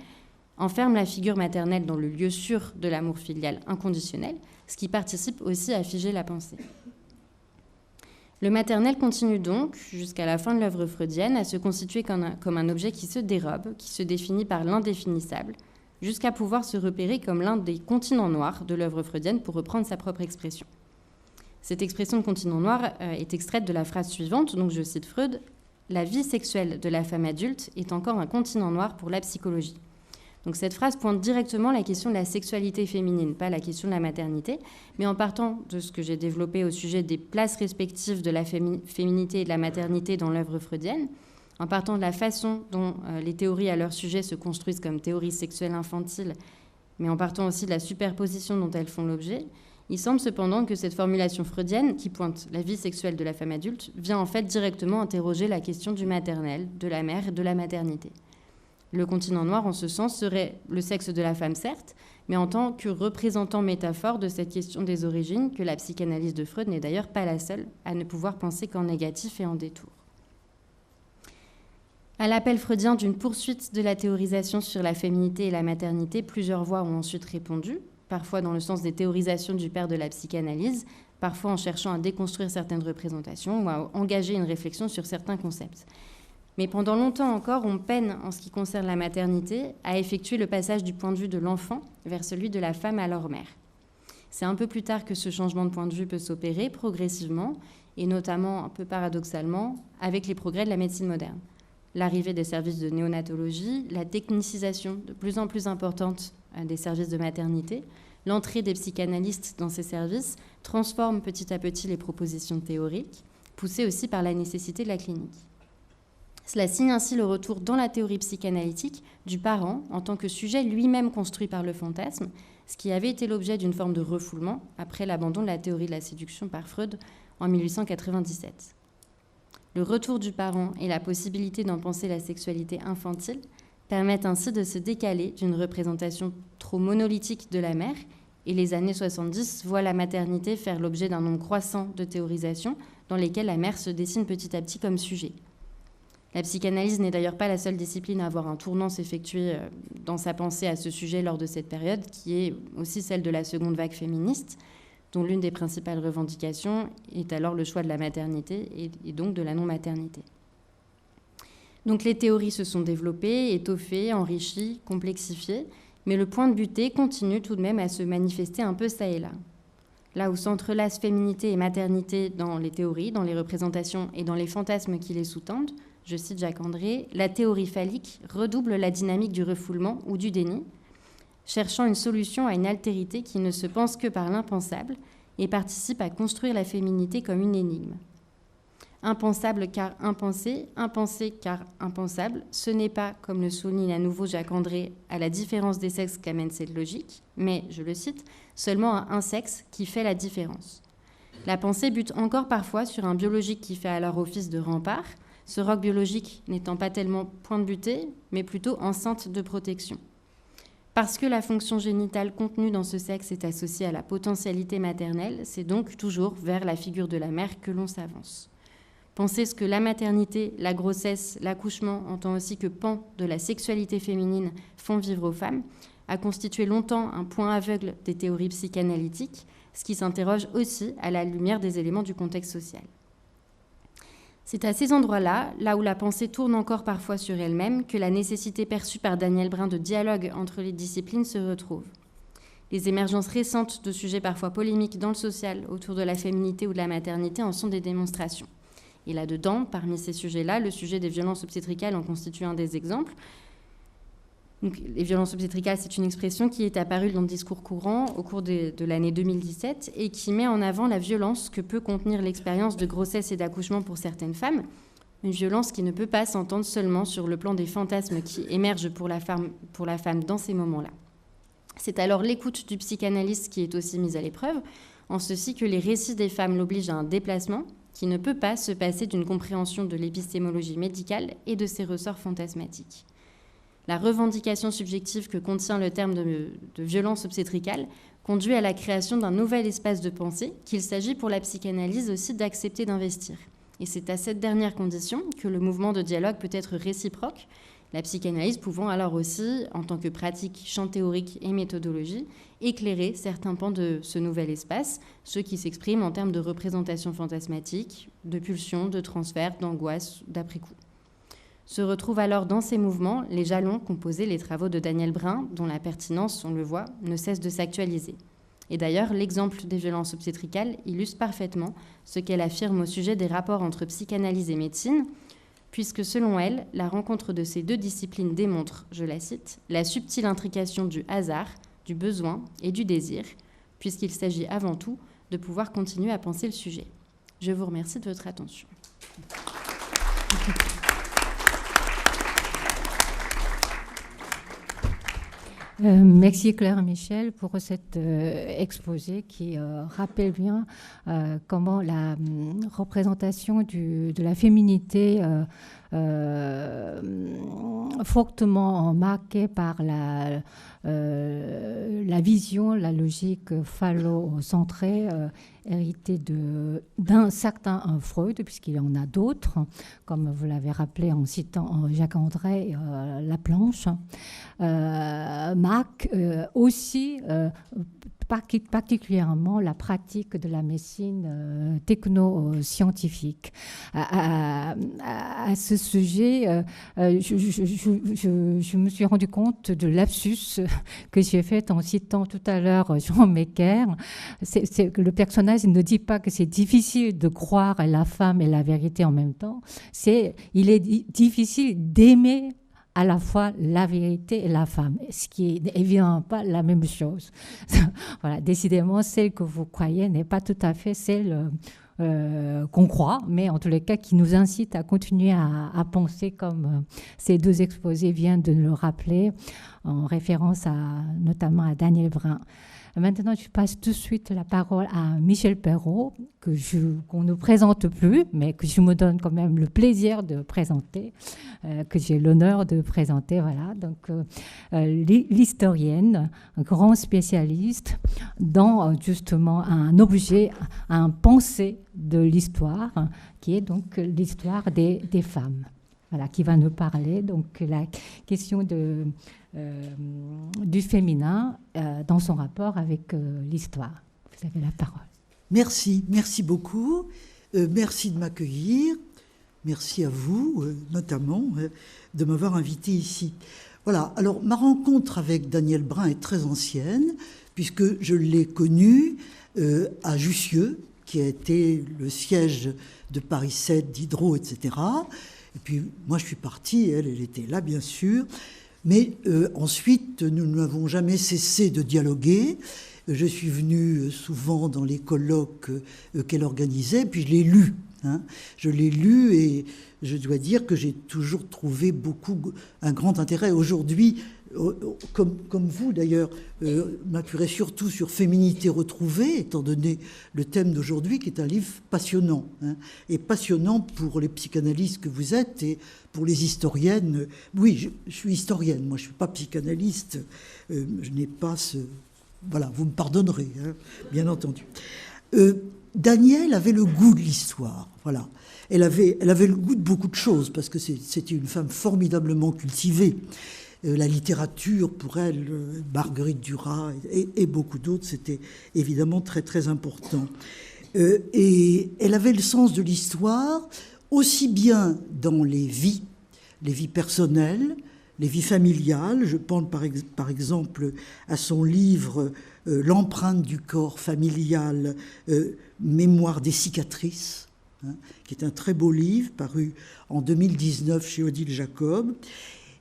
Speaker 3: enferme la figure maternelle dans le lieu sûr de l'amour filial inconditionnel, ce qui participe aussi à figer la pensée. Le maternel continue donc, jusqu'à la fin de l'œuvre freudienne, à se constituer comme un objet qui se dérobe, qui se définit par l'indéfinissable, jusqu'à pouvoir se repérer comme l'un des continents noirs de l'œuvre freudienne, pour reprendre sa propre expression. Cette expression de continent noir est extraite de la phrase suivante, donc je cite Freud, « La vie sexuelle de la femme adulte est encore un continent noir pour la psychologie ». Donc cette phrase pointe directement la question de la sexualité féminine, pas la question de la maternité, mais en partant de ce que j'ai développé au sujet des places respectives de la féminité et de la maternité dans l'œuvre freudienne, en partant de la façon dont les théories à leur sujet se construisent comme théories sexuelles infantiles, mais en partant aussi de la superposition dont elles font l'objet, il semble cependant que cette formulation freudienne, qui pointe la vie sexuelle de la femme adulte, vient en fait directement interroger la question du maternel, de la mère et de la maternité. Le continent noir, en ce sens, serait le sexe de la femme, certes, mais en tant que représentant métaphore de cette question des origines, que la psychanalyse de Freud n'est d'ailleurs pas la seule à ne pouvoir penser qu'en négatif et en détour. À l'appel freudien d'une poursuite de la théorisation sur la féminité et la maternité, plusieurs voix ont ensuite répondu, parfois dans le sens des théorisations du père de la psychanalyse, parfois en cherchant à déconstruire certaines représentations ou à engager une réflexion sur certains concepts. Mais pendant longtemps encore, on peine, en ce qui concerne la maternité, à effectuer le passage du point de vue de l'enfant vers celui de la femme alors mère. C'est un peu plus tard que ce changement de point de vue peut s'opérer progressivement, et notamment, un peu paradoxalement, avec les progrès de la médecine moderne. L'arrivée des services de néonatologie, la technicisation de plus en plus importante des services de maternité, l'entrée des psychanalystes dans ces services transforme petit à petit les propositions théoriques, poussées aussi par la nécessité de la clinique. Cela signe ainsi le retour dans la théorie psychanalytique du parent en tant que sujet lui-même construit par le fantasme, ce qui avait été l'objet d'une forme de refoulement après l'abandon de la théorie de la séduction par Freud en 1897. Le retour du parent et la possibilité d'en penser la sexualité infantile permettent ainsi de se décaler d'une représentation trop monolithique de la mère, et les années 70 voient la maternité faire l'objet d'un nombre croissant de théorisations dans lesquelles la mère se dessine petit à petit comme sujet. La psychanalyse n'est d'ailleurs pas la seule discipline à avoir un tournant s'effectuer dans sa pensée à ce sujet lors de cette période, qui est aussi celle de la seconde vague féministe, dont l'une des principales revendications est alors le choix de la maternité et donc de la non-maternité. Donc les théories se sont développées, étoffées, enrichies, complexifiées, mais le point de butée continue tout de même à se manifester un peu ça et là. Là où s'entrelacent féminité et maternité dans les théories, dans les représentations et dans les fantasmes qui les sous-tendent, je cite Jacques André, la théorie phallique redouble la dynamique du refoulement ou du déni, cherchant une solution à une altérité qui ne se pense que par l'impensable et participe à construire la féminité comme une énigme. Impensable car impensé, impensé car impensable, ce n'est pas, comme le souligne à nouveau Jacques André, à la différence des sexes qu'amène cette logique, mais, je le cite, seulement à un sexe qui fait la différence. La pensée bute encore parfois sur un biologique qui fait alors office de rempart, ce roc biologique n'étant pas tellement point de butée, mais plutôt enceinte de protection. Parce que la fonction génitale contenue dans ce sexe est associée à la potentialité maternelle, c'est donc toujours vers la figure de la mère que l'on s'avance. Penser ce que la maternité, la grossesse, l'accouchement, en tant aussi que pan de la sexualité féminine, font vivre aux femmes, a constitué longtemps un point aveugle des théories psychanalytiques, ce qui s'interroge aussi à la lumière des éléments du contexte social. C'est à ces endroits-là, là où la pensée tourne encore parfois sur elle-même, que la nécessité perçue par Daniel Brun de dialogue entre les disciplines se retrouve. Les émergences récentes de sujets parfois polémiques dans le social autour de la féminité ou de la maternité en sont des démonstrations. Et là-dedans, parmi ces sujets-là, le sujet des violences obstétricales en constitue un des exemples. Donc, les violences obstétricales, c'est une expression qui est apparue dans le discours courant au cours de l'année 2017 et qui met en avant la violence que peut contenir l'expérience de grossesse et d'accouchement pour certaines femmes. Une violence qui ne peut pas s'entendre seulement sur le plan des fantasmes qui émergent pour la femme dans ces moments-là. C'est alors l'écoute du psychanalyste qui est aussi mise à l'épreuve, en ceci que les récits des femmes l'obligent à un déplacement qui ne peut pas se passer d'une compréhension de l'épistémologie médicale et de ses ressorts fantasmatiques. La revendication subjective que contient le terme de violence obstétricale conduit à la création d'un nouvel espace de pensée qu'il s'agit pour la psychanalyse aussi d'accepter d'investir. Et c'est à cette dernière condition que le mouvement de dialogue peut être réciproque, la psychanalyse pouvant alors aussi, en tant que pratique, champ théorique et méthodologie, éclairer certains pans de ce nouvel espace, ceux qui s'expriment en termes de représentation fantasmatique, de pulsion, de transfert, d'angoisse, d'après-coup. Se retrouvent alors dans ces mouvements les jalons qu'ont posés les travaux de Daniel Brun, dont la pertinence, on le voit, ne cesse de s'actualiser. Et d'ailleurs, l'exemple des violences obstétricales illustre parfaitement ce qu'elle affirme au sujet des rapports entre psychanalyse et médecine, puisque selon elle, la rencontre de ces deux disciplines démontre, je la cite, la subtile intrication du hasard, du besoin et du désir, puisqu'il s'agit avant tout de pouvoir continuer à penser le sujet. Je vous remercie de votre attention.
Speaker 1: Merci Claire Michel pour cet exposé qui rappelle bien comment la représentation de la féminité fortement marquée par la vision, la logique phallocentrée héritée d'un certain Freud, puisqu'il y en a d'autres, comme vous l'avez rappelé en citant Jacques André, Laplanche, marque aussi particulièrement la pratique de la médecine techno-scientifique. À ce sujet, je me suis rendu compte de lapsus que j'ai fait en citant tout à l'heure Jean Mecker. C'est que le personnage ne dit pas que c'est difficile de croire à la femme et la vérité en même temps. Il est difficile d'aimer à la fois la vérité et la femme, ce qui n'est évidemment pas la même chose. Voilà, décidément, celle que vous croyez n'est pas tout à fait celle qu'on croit, mais en tous les cas qui nous incite à continuer à penser comme ces deux exposés viennent de le rappeler, en référence notamment à Daniel Brun. Maintenant, je passe tout de suite la parole à Michel Perrault, qu'on ne présente plus, mais que je me donne quand même le plaisir de présenter, que j'ai l'honneur de présenter. Voilà, donc l'historienne, un grand spécialiste dans justement un objet, un pensée de l'histoire, qui est donc l'histoire des femmes. Voilà, qui va nous parler donc la question du féminin dans son rapport avec l'histoire. Vous avez la parole.
Speaker 4: Merci beaucoup. Merci de m'accueillir. Merci à vous, notamment, de m'avoir invité ici. Voilà, alors ma rencontre avec Daniel Brun est très ancienne, puisque je l'ai connu à Jussieu, qui a été le siège de Paris 7, Diderot, etc. Et puis, moi, je suis partie, elle était là, bien sûr. Mais ensuite, nous n'avons jamais cessé de dialoguer. Je suis venue souvent dans les colloques qu'elle organisait, puis je l'ai lu. Je l'ai lu et je dois dire que j'ai toujours trouvé un grand intérêt. Aujourd'hui, comme vous d'ailleurs, m'appuierez surtout sur Féminité retrouvée, étant donné le thème d'aujourd'hui, qui est un livre passionnant, et passionnant pour les psychanalystes que vous êtes et pour les historiennes. Oui, je suis historienne, moi je ne suis pas psychanalyste, je n'ai pas ce... Voilà, vous me pardonnerez, bien entendu. Daniel avait le goût de l'histoire, voilà. Elle avait le goût de beaucoup de choses, parce que c'était une femme formidablement cultivée. La littérature, pour elle, Marguerite Duras et beaucoup d'autres, c'était évidemment très, très important. Et elle avait le sens de l'histoire, aussi bien dans les vies personnelles, les vies familiales. Je pense par exemple à son livre « L'empreinte du corps familial, mémoire des cicatrices », qui est un très beau livre, paru en 2019 chez Odile Jacob.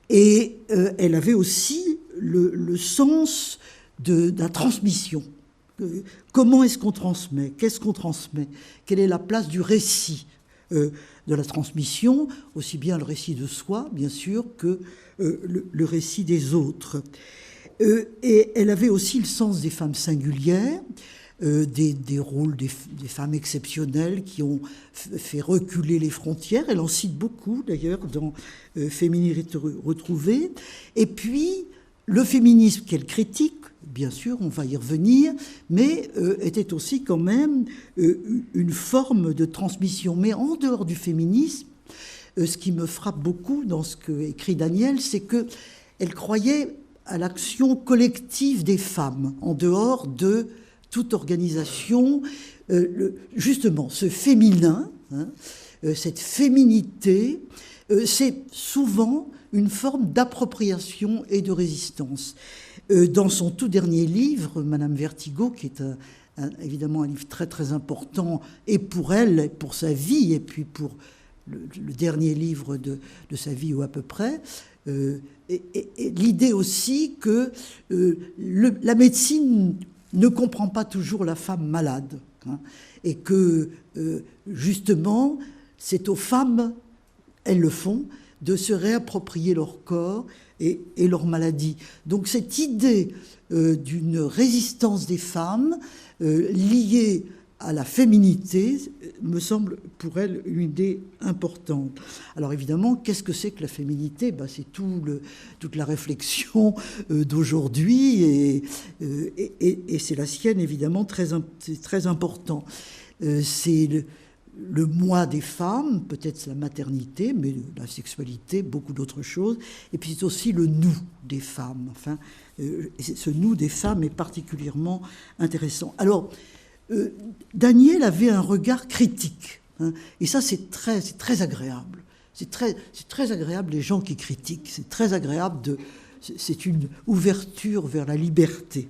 Speaker 4: Et elle avait aussi le sens de la transmission. Comment est-ce qu'on transmet? Qu'est-ce qu'on transmet? Quelle est la place du récit de la transmission, aussi bien le récit de soi, bien sûr, que le récit des autres. Et elle avait aussi le sens des femmes singulières, des rôles des femmes exceptionnelles qui ont fait reculer les frontières. Elle en cite beaucoup, d'ailleurs, dans Féminité retrouvée. Et puis, le féminisme qu'elle critique, bien sûr, on va y revenir, mais était aussi quand même une forme de transmission. Mais en dehors du féminisme, ce qui me frappe beaucoup dans ce qu'écrit Daniel, c'est qu'elle croyait à l'action collective des femmes, en dehors de toute organisation. Justement, ce féminin, cette féminité, c'est souvent une forme d'appropriation et de résistance. Dans son tout dernier livre, Madame Vertigo, qui est évidemment un livre très très important, et pour elle, et pour sa vie, et puis pour le dernier livre de sa vie, ou à peu près, et l'idée aussi que la médecine ne comprend pas toujours la femme malade, et que justement, c'est aux femmes, elles le font, de se réapproprier leur corps et leur maladie. Donc cette idée d'une résistance des femmes liée à la féminité me semble pour elle une idée importante. Alors évidemment, qu'est-ce que c'est que la féminité? C'est toute la réflexion d'aujourd'hui et c'est la sienne évidemment, c'est très important. C'est le moi des femmes, peut-être la maternité, mais la sexualité, beaucoup d'autres choses. Et puis c'est aussi le nous des femmes. Enfin, ce nous des femmes est particulièrement intéressant. Alors, Daniel avait un regard critique, et ça c'est très agréable. C'est très agréable les gens qui critiquent. C'est très agréable c'est une ouverture vers la liberté.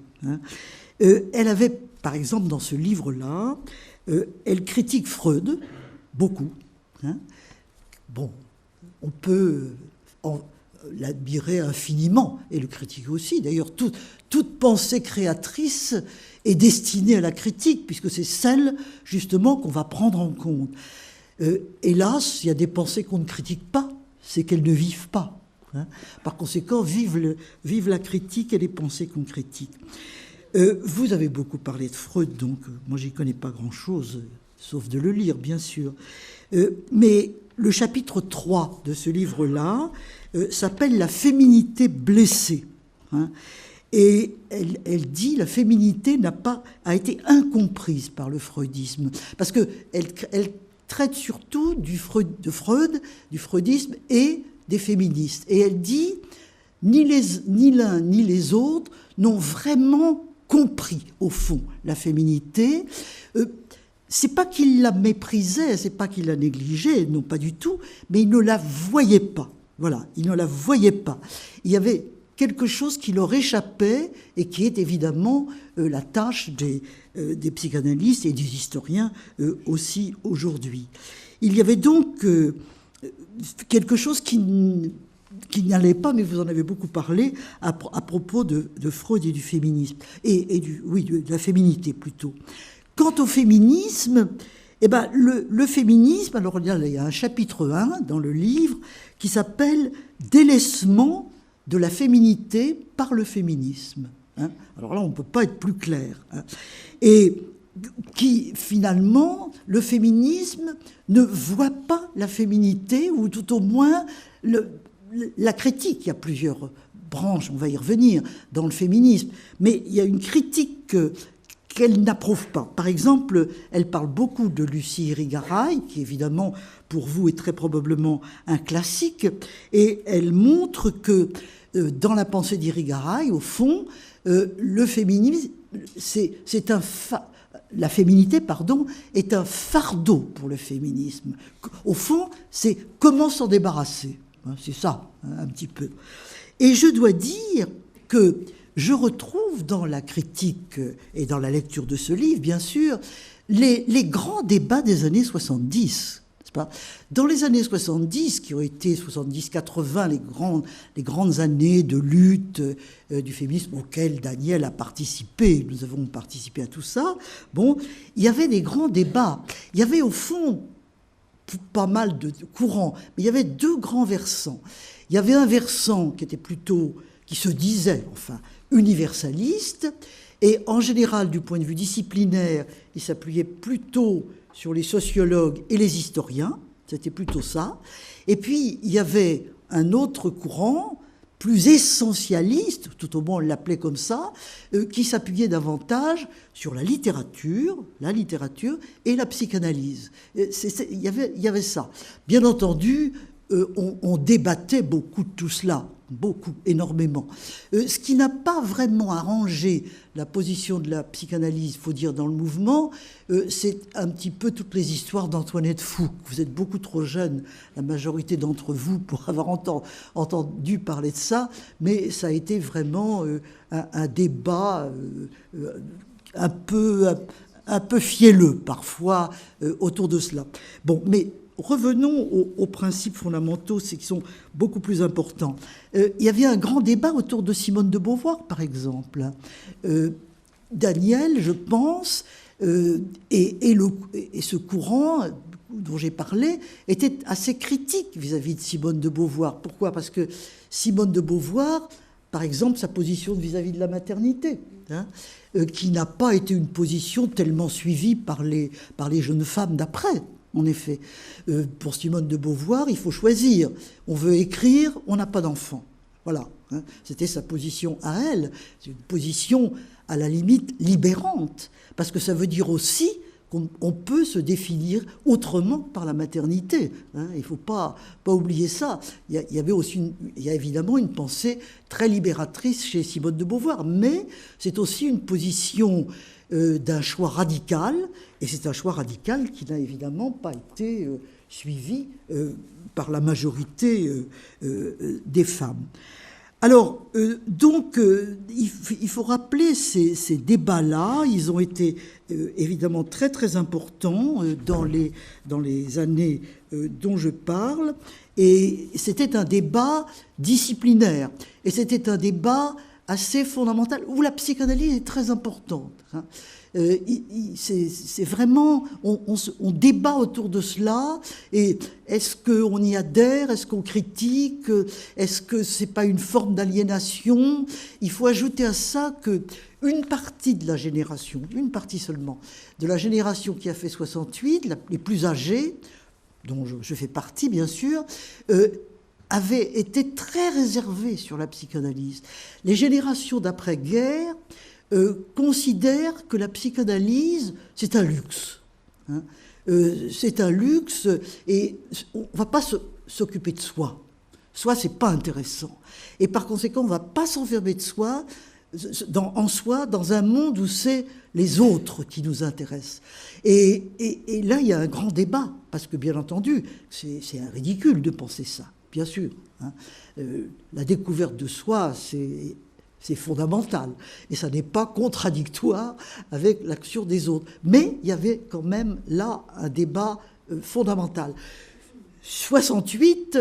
Speaker 4: Elle avait, par exemple, dans ce livre-là, elle critique Freud, beaucoup. Bon, on peut l'admirer infiniment, et le critiquer aussi. D'ailleurs, toute pensée créatrice est destinée à la critique, puisque c'est celle, justement, qu'on va prendre en compte. Hélas, il y a des pensées qu'on ne critique pas, c'est qu'elles ne vivent pas. Par conséquent, vive la critique et les pensées qu'on critique. Vous avez beaucoup parlé de Freud, donc moi j'y connais pas grand-chose, sauf de le lire, bien sûr. Mais le chapitre 3 de ce livre-là s'appelle « La féminité blessée ». Et elle dit la féminité a été incomprise par le freudisme, parce qu'elle traite surtout du freudisme et des féministes. Et elle dit ni l'un ni les autres n'ont vraiment compris, au fond, la féminité. C'est pas qu'ils la méprisaient, c'est pas qu'ils la négligeaient, non, pas du tout, mais ils ne la voyaient pas. Voilà, ils ne la voyaient pas. Il y avait quelque chose qui leur échappait et qui est évidemment la tâche des psychanalystes et des historiens aussi aujourd'hui. Il y avait donc quelque chose qui n'allait pas, mais vous en avez beaucoup parlé, à propos de Freud et du féminisme, de la féminité plutôt. Quant au féminisme, le féminisme, alors il y a un chapitre 1 dans le livre qui s'appelle « Délaissement de la féminité par le féminisme ». Alors là, on ne peut pas être plus clair. Et qui, finalement, le féminisme ne voit pas la féminité, ou tout au moins la critique. Il y a plusieurs branches, on va y revenir, dans le féminisme, mais il y a une critique qu'elle n'approuve pas. Par exemple, elle parle beaucoup de Lucie Irigaray, qui évidemment, pour vous, est très probablement un classique, et elle montre que dans la pensée d'Irigaray, au fond, le féminisme, la féminité, est un fardeau pour le féminisme. Au fond, c'est comment s'en débarrasser. C'est ça, un petit peu. Et je dois dire que je retrouve dans la critique et dans la lecture de ce livre, bien sûr, les grands débats des années 70. pas ? Dans les années 70, qui ont été 70-80, les grandes années de lutte du féminisme auxquelles Daniel a participé, nous avons participé à tout ça, bon, il y avait des grands débats. Il y avait au fond pas mal de courants, mais il y avait deux grands versants. Il y avait un versant qui était plutôt, qui se disait, enfin, universaliste, et en général, du point de vue disciplinaire, il s'appuyait plutôt sur les sociologues et les historiens, c'était plutôt ça. Et puis, il y avait un autre courant, plus essentialiste, tout au moins on l'appelait comme ça, qui s'appuyait davantage sur la littérature et la psychanalyse. Il y avait ça. Bien entendu, on débattait beaucoup de tout cela, énormément. Ce qui n'a pas vraiment arrangé la position de la psychanalyse, il faut dire, dans le mouvement, c'est un petit peu toutes les histoires d'Antoinette Fouque. Vous êtes beaucoup trop jeunes, la majorité d'entre vous, pour avoir entendu parler de ça, mais ça a été vraiment un débat un peu fielleux, parfois, autour de cela. Bon, mais revenons aux principes fondamentaux, c'est qu'ils sont beaucoup plus importants. Il y avait un grand débat autour de Simone de Beauvoir, par exemple. Daniel, je pense, et ce courant dont j'ai parlé était assez critique vis-à-vis de Simone de Beauvoir. Pourquoi ? Parce que Simone de Beauvoir, par exemple, sa position vis-à-vis de la maternité, qui n'a pas été une position tellement suivie par les jeunes femmes d'après. En effet, pour Simone de Beauvoir, il faut choisir. On veut écrire, on n'a pas d'enfant. Voilà, c'était sa position à elle. C'est une position, à la limite, libérante, parce que ça veut dire aussi qu'on peut se définir autrement par la maternité. Il ne faut pas oublier ça. Il y a évidemment une pensée très libératrice chez Simone de Beauvoir, mais c'est aussi une position d'un choix radical, et c'est un choix radical qui n'a évidemment pas été suivi par la majorité des femmes. Alors, il faut rappeler ces débats-là. Ils ont été évidemment très très importants dans les années dont je parle, et c'était un débat disciplinaire, et c'était un débat assez fondamental, où la psychanalyse est très importante. C'est vraiment, on débat autour de cela, et est-ce qu'on y adhère, est-ce qu'on critique, est-ce que c'est pas une forme d'aliénation ? Il faut ajouter à ça que une partie de la génération, une partie seulement, de la génération qui a fait 68, les plus âgés, dont je fais partie bien sûr, avait été très réservé sur la psychanalyse. Les générations d'après-guerre considèrent que la psychanalyse, c'est un luxe. C'est un luxe, et on ne va pas s'occuper de soi. Soi, ce n'est pas intéressant. Et par conséquent, on ne va pas s'enfermer en soi dans un monde où c'est les autres qui nous intéressent. Et là, il y a un grand débat, parce que, bien entendu, c'est un ridicule de penser ça. Bien sûr, la découverte de soi, c'est fondamental. Et ça n'est pas contradictoire avec l'action des autres. Mais il y avait quand même là un débat fondamental. 68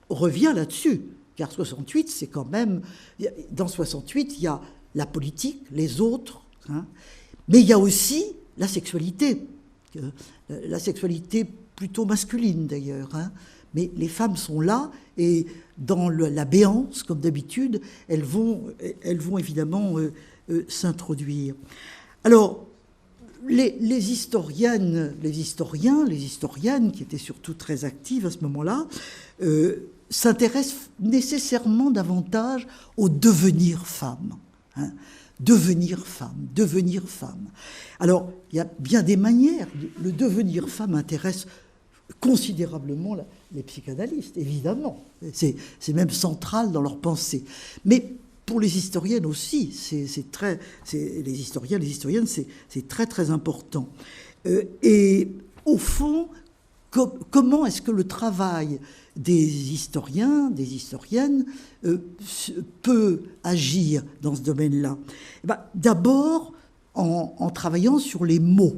Speaker 4: revient là-dessus, car 68, c'est quand même... Dans 68, il y a la politique, les autres, mais il y a aussi la sexualité plutôt masculine d'ailleurs, mais les femmes sont là, et dans la béance, comme d'habitude, elles vont évidemment s'introduire. Alors, les historiennes, les historiennes, qui étaient surtout très actives à ce moment-là, s'intéressent nécessairement davantage au devenir femme. Devenir femme. Alors, il y a bien des manières. Le devenir femme intéresse considérablement les psychanalystes, évidemment. C'est même central dans leur pensée. Mais pour les historiennes aussi, les historiennes, c'est très très important. Et au fond, comment est-ce que le travail des historiens, des historiennes peut agir dans ce domaine-là ? D'abord en travaillant sur les mots.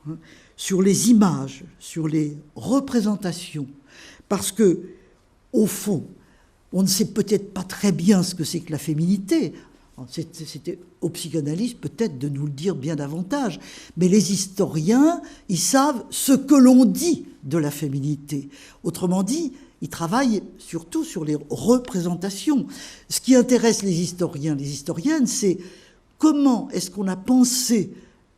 Speaker 4: hein, sur les images, sur les représentations, parce que, au fond, on ne sait peut-être pas très bien ce que c'est que la féminité. C'était aux psychanalystes peut-être de nous le dire bien davantage, mais les historiens, ils savent ce que l'on dit de la féminité. Autrement dit, ils travaillent surtout sur les représentations. Ce qui intéresse les historiens, les historiennes, c'est comment est-ce qu'on a pensé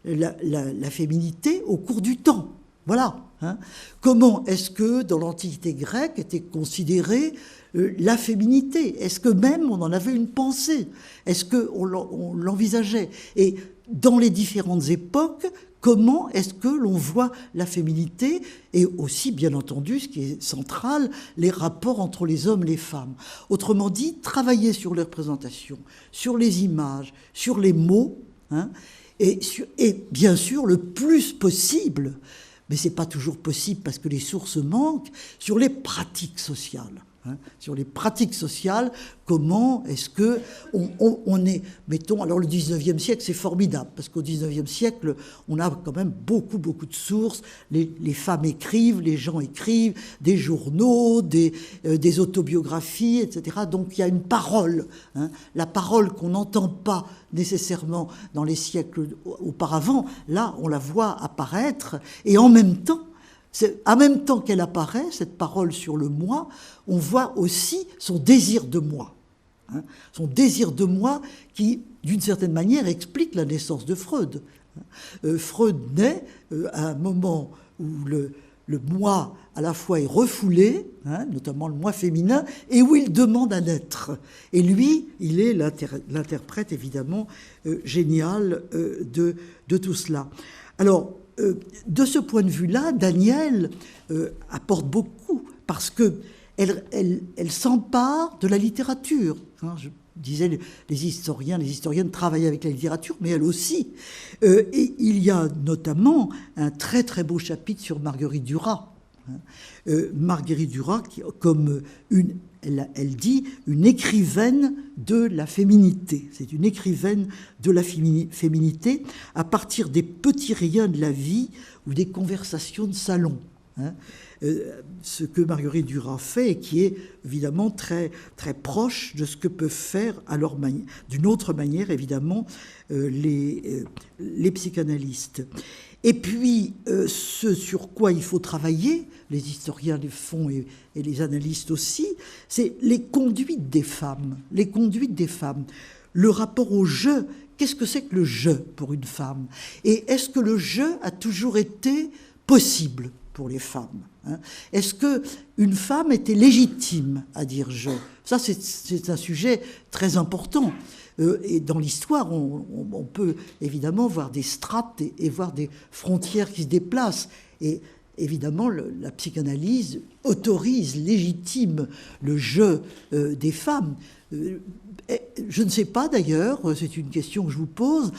Speaker 4: la féminité au cours du temps. Voilà. Hein. Comment est-ce que dans l'Antiquité grecque était considérée la féminité? Est-ce que même on en avait une pensée? Est-ce qu'on l'envisageait? Et dans les différentes époques, comment est-ce que l'on voit la féminité? Et aussi, bien entendu, ce qui est central, les rapports entre les hommes et les femmes. Autrement dit, travailler sur les représentations, sur les images, sur les mots, hein, et bien sûr, le plus possible, mais ce n'est pas toujours possible parce que les sources manquent, sur les pratiques sociales. Hein, sur les pratiques sociales, comment est-ce que on est, mettons, alors le 19e siècle, c'est formidable, parce qu'au 19e siècle, on a quand même beaucoup de sources, les femmes écrivent, les gens écrivent, des journaux, des autobiographies, etc. Donc il y a une parole, hein, la parole qu'on n'entend pas nécessairement dans les siècles auparavant, là, on la voit apparaître, et en même temps qu'elle apparaît, cette parole sur le moi, on voit aussi son désir de moi. Hein, son désir de moi qui, d'une certaine manière, explique la naissance de Freud. Freud naît à un moment où le moi, à la fois, est refoulé, hein, notamment le moi féminin, et où il demande à naître. Et lui, il est l'interprète, évidemment, génial de tout cela. Alors, de ce point de vue-là, Daniel apporte beaucoup parce qu'elle s'empare de la littérature. Hein, je disais, les historiennes travaillent avec la littérature, mais elle aussi. Et il y a notamment un très très beau chapitre sur Marguerite Duras. Hein. Marguerite Duras, qui, comme elle dit, une écrivaine de la féminité. C'est une écrivaine de la féminité à partir des petits riens de la vie ou des conversations de salon. Hein. Ce que Marguerite Duras fait et qui est évidemment très, très proche de ce que peuvent faire d'une autre manière, évidemment, les psychanalystes. Et puis, ce sur quoi il faut travailler, les historiens le font et les analystes aussi, c'est les conduites des femmes. Les conduites des femmes. Le rapport au jeu, qu'est-ce que c'est que le jeu pour une femme? Et est-ce que le jeu a toujours été possible pour les femmes, hein? Est-ce qu'une femme était légitime à dire je? Ça, c'est un sujet très important. Et dans l'histoire, on peut évidemment voir des strates et voir des frontières qui se déplacent. Et évidemment, la psychanalyse autorise, légitime le jeu des femmes. Je ne sais pas d'ailleurs, c'est une question que je vous pose,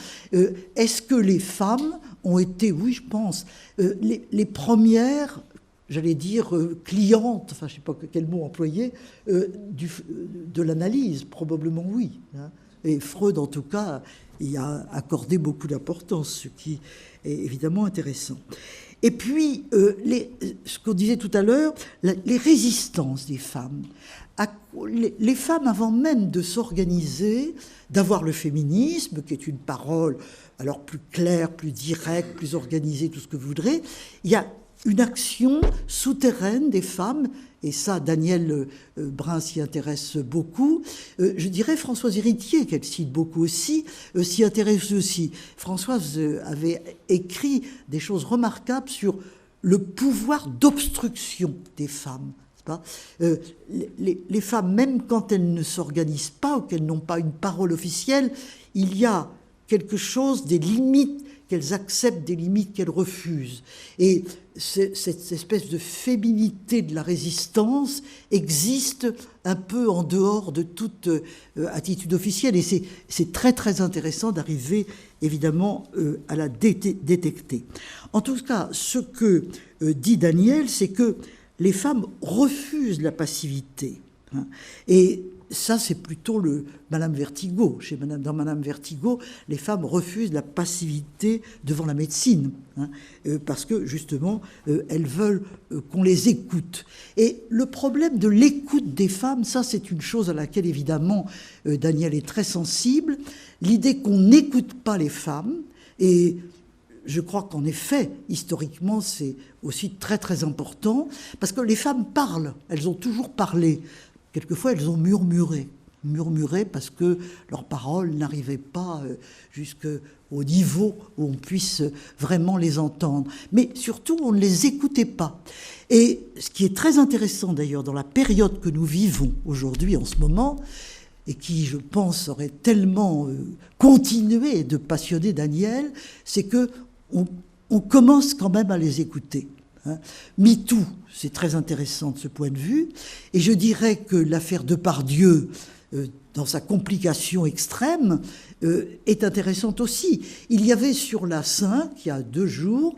Speaker 4: est-ce que les femmes ont été, oui je pense, les premières, j'allais dire, clientes, enfin je ne sais pas quel mot employer, de l'analyse? Probablement oui. Hein. Et Freud, en tout cas, y a accordé beaucoup d'importance, ce qui est évidemment intéressant. Et puis, ce qu'on disait tout à l'heure, les résistances des femmes. Les femmes, avant même de s'organiser, d'avoir le féminisme, qui est une parole alors plus claire, plus directe, plus organisée, tout ce que vous voudrez, il y a une action souterraine des femmes, et ça, Daniel Brun s'y intéresse beaucoup. Je dirais Françoise Héritier, qu'elle cite beaucoup aussi, s'y intéresse aussi. Françoise avait écrit des choses remarquables sur le pouvoir d'obstruction des femmes. Les femmes, même quand elles ne s'organisent pas ou qu'elles n'ont pas une parole officielle, il y a quelque chose, des limites qu'elles acceptent, des limites qu'elles refusent. Et cette espèce de féminité de la résistance existe un peu en dehors de toute attitude officielle. Et c'est très très intéressant d'arriver évidemment à la détecter. En tout cas, ce que dit Daniel, c'est que les femmes refusent la passivité. Hein, et ça, c'est plutôt Madame Vertigo. Dans Madame Vertigo, les femmes refusent la passivité devant la médecine, hein, parce que, justement, elles veulent qu'on les écoute. Et le problème de l'écoute des femmes, ça, c'est une chose à laquelle, évidemment, Daniel est très sensible. L'idée qu'on n'écoute pas les femmes, et je crois qu'en effet, historiquement, c'est aussi très, très important, parce que les femmes parlent, elles ont toujours parlé. Quelquefois, elles ont murmuré parce que leurs paroles n'arrivaient pas jusqu'au niveau où on puisse vraiment les entendre. Mais surtout, on ne les écoutait pas. Et ce qui est très intéressant, d'ailleurs, dans la période que nous vivons aujourd'hui, en ce moment, et qui, je pense, aurait tellement continué de passionner Daniel, c'est que on commence quand même à les écouter. Hein. MeToo, c'est très intéressant de ce point de vue. Et je dirais que l'affaire Depardieu, dans sa complication extrême, est intéressante aussi. Il y avait sur la 5, il y a 2 jours,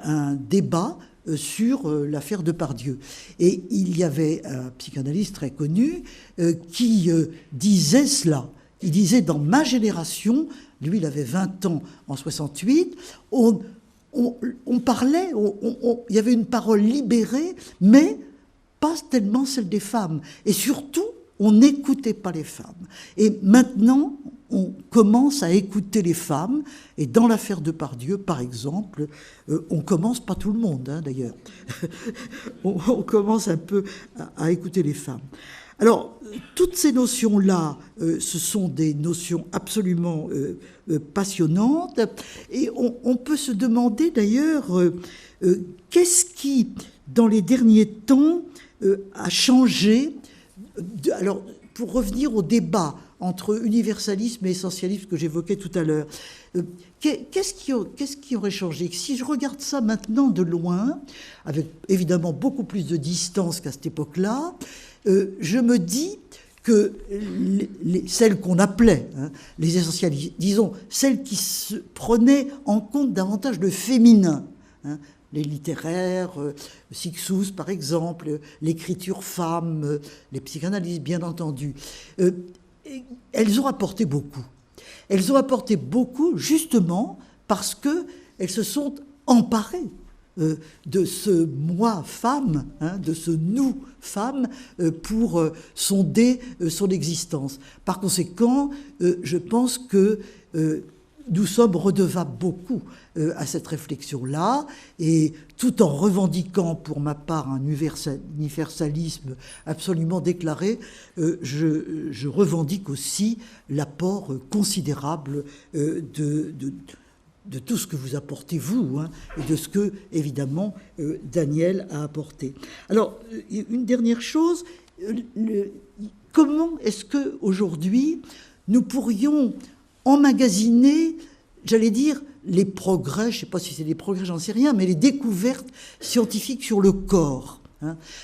Speaker 4: un débat sur l'affaire Depardieu. Et il y avait un psychanalyste très connu qui disait cela. Il disait, dans ma génération, lui il avait 20 ans en 68, on parlait, il y avait une parole libérée, mais pas tellement celle des femmes. Et surtout, on n'écoutait pas les femmes. Et maintenant, on commence à écouter les femmes. Et dans l'affaire Depardieu, par exemple, on commence, pas tout le monde hein, d'ailleurs, on commence un peu à écouter les femmes. Alors, toutes ces notions-là, ce sont des notions absolument passionnantes. Et on peut se demander d'ailleurs, qu'est-ce qui, dans les derniers temps, a changé. Alors, pour revenir au débat entre universalisme et essentialisme que j'évoquais tout à l'heure, qu'est-ce qui aurait changé? Si je regarde ça maintenant de loin, avec évidemment beaucoup plus de distance qu'à cette époque-là, je me dis que celles qu'on appelait les essentialistes, disons celles qui se prenaient en compte davantage le féminin, les littéraires, Sixous par exemple, l'écriture femme, les psychanalystes bien entendu, elles ont apporté beaucoup. Elles ont apporté beaucoup justement parce qu'elles se sont emparées de ce moi femme, de ce nous femme, pour sonder son existence. Par conséquent, je pense que nous sommes redevables beaucoup à cette réflexion-là, et tout en revendiquant pour ma part un universalisme absolument déclaré, je revendique aussi l'apport considérable de tout ce que vous apportez, vous, et de ce que, évidemment, Daniel a apporté. Alors, une dernière chose, comment est-ce qu'aujourd'hui, nous pourrions emmagasiner, j'allais dire, les progrès, je ne sais pas si c'est des progrès, j'en sais rien, mais les découvertes scientifiques sur le corps.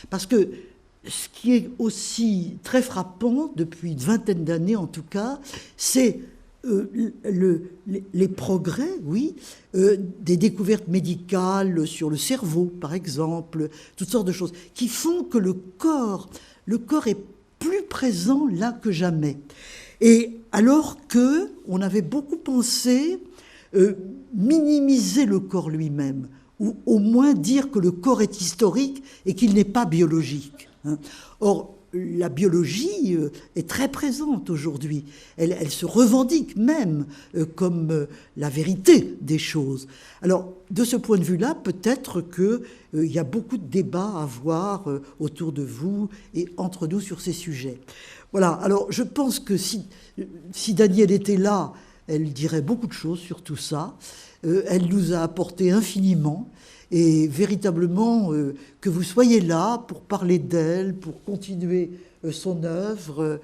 Speaker 4: Parce que ce qui est aussi très frappant, depuis une vingtaine d'années en tout cas, c'est les progrès, oui, des découvertes médicales sur le cerveau, par exemple, toutes sortes de choses, qui font que le corps est plus présent là que jamais. Et alors qu'on avait beaucoup pensé minimiser le corps lui-même, ou au moins dire que le corps est historique et qu'il n'est pas biologique. Or, la biologie est très présente aujourd'hui. Elle se revendique même comme la vérité des choses. Alors, de ce point de vue-là, peut-être qu'il y a beaucoup de débats à avoir autour de vous et entre nous sur ces sujets. Voilà, alors je pense que si Daniel était là, elle dirait beaucoup de choses sur tout ça. Elle nous a apporté infiniment. Et véritablement, que vous soyez là pour parler d'elle, pour continuer son œuvre,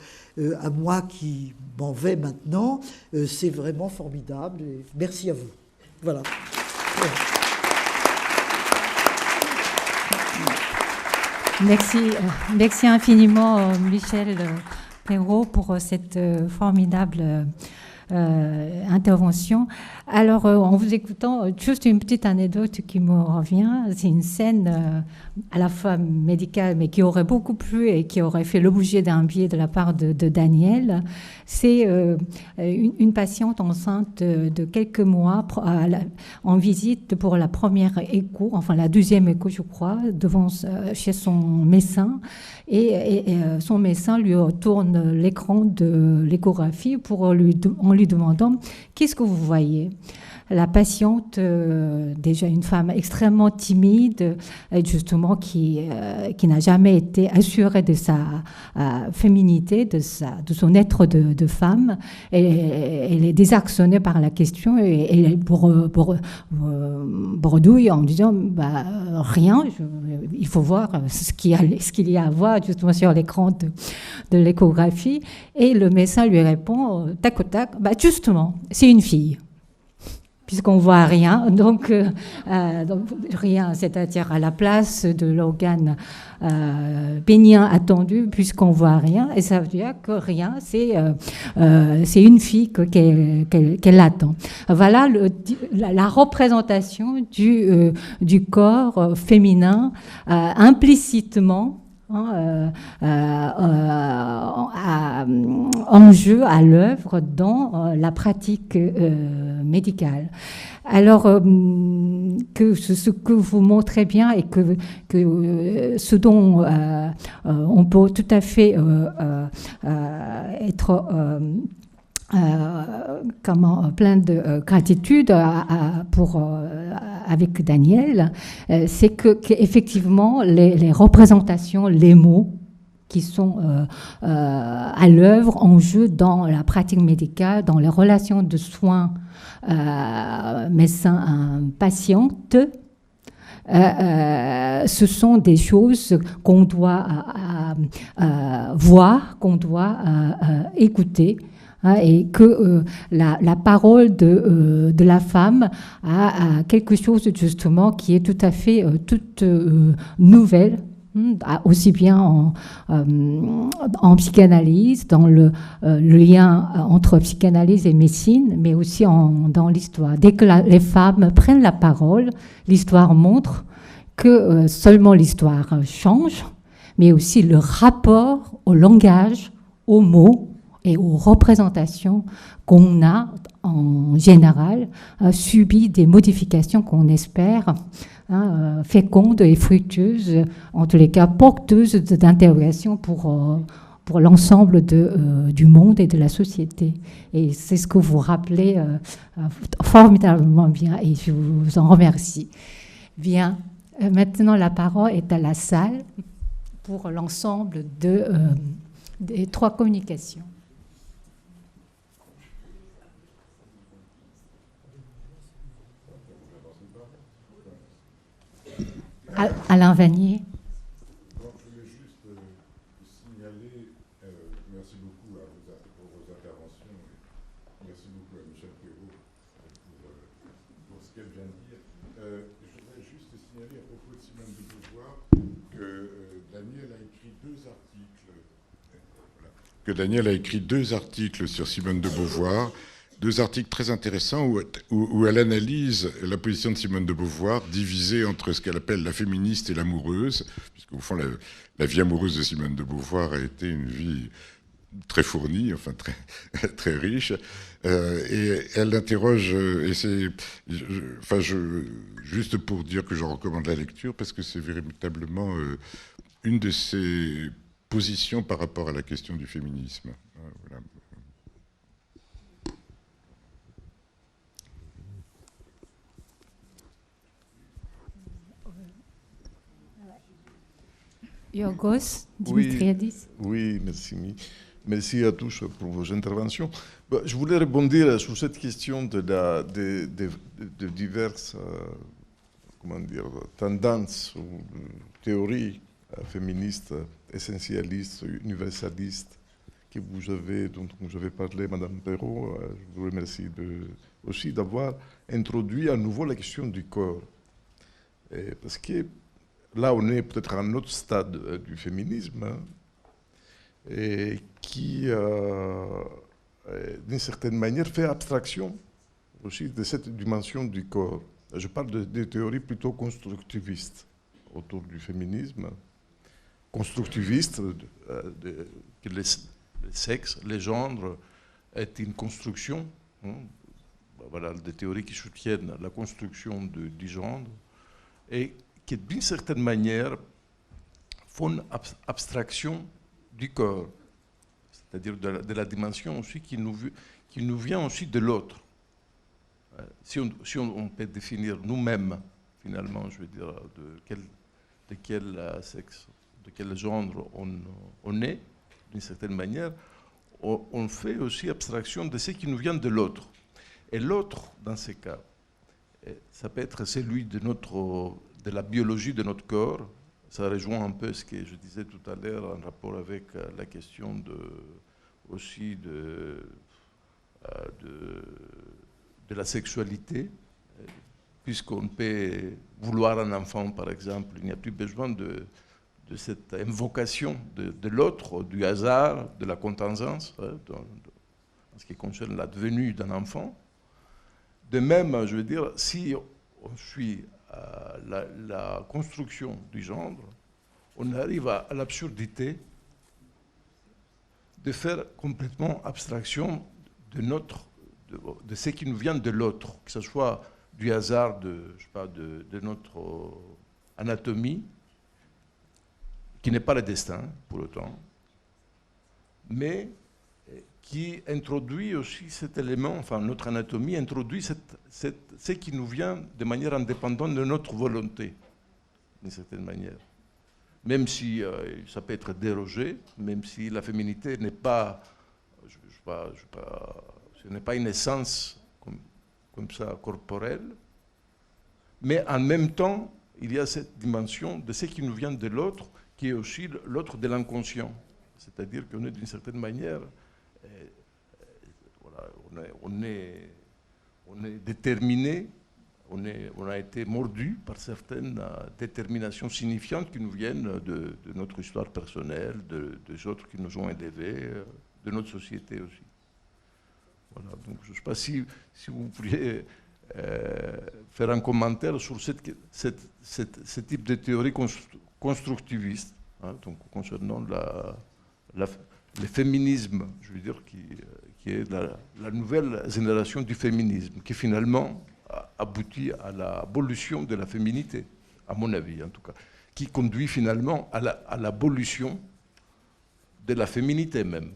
Speaker 4: à moi qui m'en vais maintenant, c'est vraiment formidable. Et merci à vous. Voilà.
Speaker 1: Merci infiniment, Michel Perrault, pour cette formidable intervention. Alors, en vous écoutant, juste une petite anecdote qui me revient. C'est une scène à la fois médicale, mais qui aurait beaucoup plu et qui aurait fait l'objet d'un billet de la part de Daniel. C'est une patiente enceinte de quelques mois en visite pour la première écho, enfin la deuxième écho, je crois, chez son médecin. Et son médecin lui tourne l'écran de l'échographie en lui demandant « Qu'est-ce que vous voyez ?» La patiente, déjà une femme extrêmement timide, justement qui n'a jamais été assurée de sa féminité, de son être de femme, elle est désarçonnée par la question et elle bredouille en disant rien, il faut voir ce qu'il y a à voir justement sur l'écran de l'échographie. Et le médecin lui répond tac au tac, justement, c'est une fille. Puisqu'on ne voit rien, donc rien, c'est-à-dire à la place de l'organe pénien attendu, puisqu'on ne voit rien, et ça veut dire que rien, c'est une fille qu'elle attend. Voilà la représentation du corps féminin implicitement en jeu, à l'œuvre dans la pratique médicale. Alors, ce que vous montrez bien et que ce dont on peut tout à fait être plein de gratitude avec Daniel, c'est qu'effectivement les représentations, les mots qui sont à l'œuvre, en jeu dans la pratique médicale, dans les relations de soins médecin-patiente, ce sont des choses qu'on doit voir, qu'on doit écouter. Et que la parole de la femme a quelque chose justement qui est tout à fait toute nouvelle, aussi bien en psychanalyse, dans le lien entre psychanalyse et médecine, mais aussi dans l'histoire. Dès que les femmes prennent la parole, l'histoire montre que seulement l'histoire change, mais aussi le rapport au langage, aux mots, et aux représentations qu'on a en général subi des modifications qu'on espère fécondes et fructueuses, en tous les cas porteuses d'interrogation pour l'ensemble du monde et de la société. Et c'est ce que vous rappelez formidablement bien et je vous en remercie. Bien, maintenant la parole est à la salle pour l'ensemble des 3 communications. Alain Vanier.
Speaker 5: Donc, je voulais juste signaler, merci beaucoup pour vos interventions, et merci beaucoup à Michel Perrault pour ce qu'elle vient de dire. Je voudrais juste signaler à propos de Simone de Beauvoir que Daniel a écrit 2 articles sur Simone de Beauvoir. 2 articles très intéressants où elle analyse la position de Simone de Beauvoir divisée entre ce qu'elle appelle la féministe et l'amoureuse, puisqu'au fond, la vie amoureuse de Simone de Beauvoir a été une vie très fournie, enfin très, très riche. Et elle interroge, et juste pour dire que je recommande la lecture, parce que c'est véritablement une de ses positions par rapport à la question du féminisme. Voilà.
Speaker 1: Yorgos Dimitriadis.
Speaker 6: Oui, merci. Merci à tous pour vos interventions. Je voulais rebondir sur cette question de diverses tendances ou théories féministes, essentialistes, universalistes dont vous avez parlé, Madame Perrault. Je vous remercie aussi d'avoir introduit à nouveau la question du corps. Parce que là, on est peut-être à un autre stade du féminisme et qui d'une certaine manière, fait abstraction aussi de cette dimension du corps. Je parle de théories plutôt constructivistes autour du féminisme. Constructivistes, que le sexe, le genre est une construction. Voilà, des théories qui soutiennent la construction du genre et qui, d'une certaine manière, font abstraction du corps, c'est-à-dire de la dimension aussi qui nous vient aussi de l'autre. Si on peut définir nous-mêmes, finalement, je veux dire, de quel sexe, de quel genre on est, d'une certaine manière, on fait aussi abstraction de ce qui nous vient de l'autre. Et l'autre, dans ces cas, ça peut être celui de la biologie de notre corps. Ça rejoint un peu ce que je disais tout à l'heure en rapport avec la question aussi de la sexualité. Puisqu'on peut vouloir un enfant, par exemple, il n'y a plus besoin de cette invocation de l'autre, du hasard, de la contingence, en ce qui concerne la venue d'un enfant. De même, je veux dire, si on suit la construction du genre, on arrive à l'absurdité de faire complètement abstraction de ce qui nous vient de l'autre, que ce soit du hasard de notre anatomie, qui n'est pas le destin, pour autant, mais qui introduit aussi cet élément, enfin notre anatomie introduit ce qui nous vient de manière indépendante de notre volonté, d'une certaine manière. Même si ça peut être dérogé, même si la féminité n'est pas, ce n'est pas une essence comme ça corporelle, mais en même temps, il y a cette dimension de ce qui nous vient de l'autre, qui est aussi l'autre de l'inconscient. C'est-à-dire qu'on est d'une certaine manière, on est déterminé, on a été mordu par certaines déterminations signifiantes qui nous viennent de notre histoire personnelle, des autres qui nous ont élevés, de notre société aussi. Voilà, donc je ne sais pas si vous pourriez faire un commentaire sur ce type de théorie constructiviste, donc concernant le féminisme, je veux dire, qui est la nouvelle génération du féminisme, qui finalement aboutit à l'abolition de la féminité, à mon avis en tout cas, qui conduit finalement à l'abolition de la féminité même.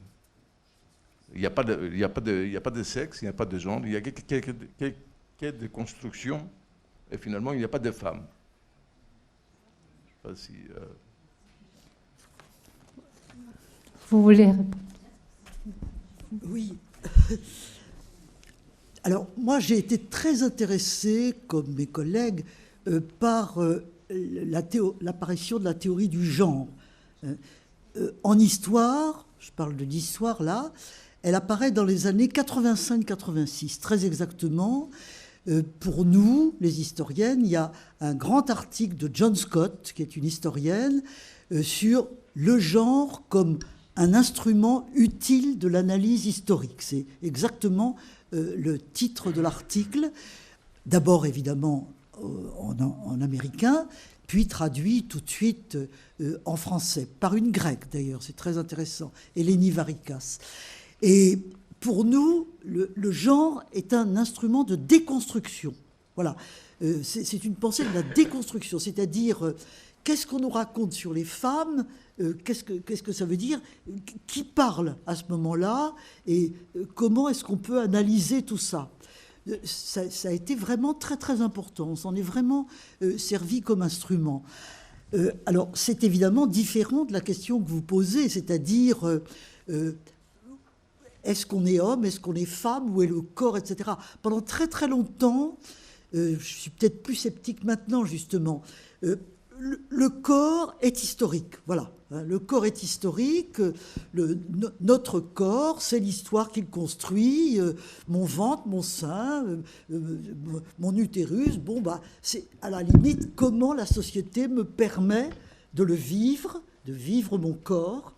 Speaker 6: Il n'y a pas de sexe, il n'y a pas de genre, il y a que de construction, et finalement il n'y a pas de femme. Je ne sais pas si...
Speaker 1: Vous voulez répondre?
Speaker 4: Oui. Alors, moi, j'ai été très intéressée, comme mes collègues, par l'apparition de la théorie du genre. En histoire, je parle de l'histoire là, elle apparaît dans les années 85-86, très exactement. Pour nous, les historiennes, il y a un grand article de John Scott, qui est une historienne, sur le genre comme un instrument utile de l'analyse historique. C'est exactement le titre de l'article, d'abord évidemment en américain, puis traduit tout de suite en français, par une grecque d'ailleurs, c'est très intéressant, Eleni Varikas. Et pour nous, le genre est un instrument de déconstruction. Voilà, c'est une pensée de la déconstruction, c'est-à-dire qu'est-ce qu'on nous raconte sur les femmes, qu'est-ce que ça veut dire, qui parle à ce moment-là, et comment est-ce qu'on peut analyser tout ça. Ça a été vraiment très très important, on s'en est vraiment servi comme instrument. Alors c'est évidemment différent de la question que vous posez, c'est-à-dire est-ce qu'on est homme, est-ce qu'on est femme, où est le corps, etc. Pendant très très longtemps, je suis peut-être plus sceptique maintenant justement, le corps est historique, voilà. Le corps est historique, notre corps, c'est l'histoire qu'il construit, mon ventre, mon sein, mon utérus, bon, bah, c'est à la limite comment la société me permet de le vivre, de vivre mon corps,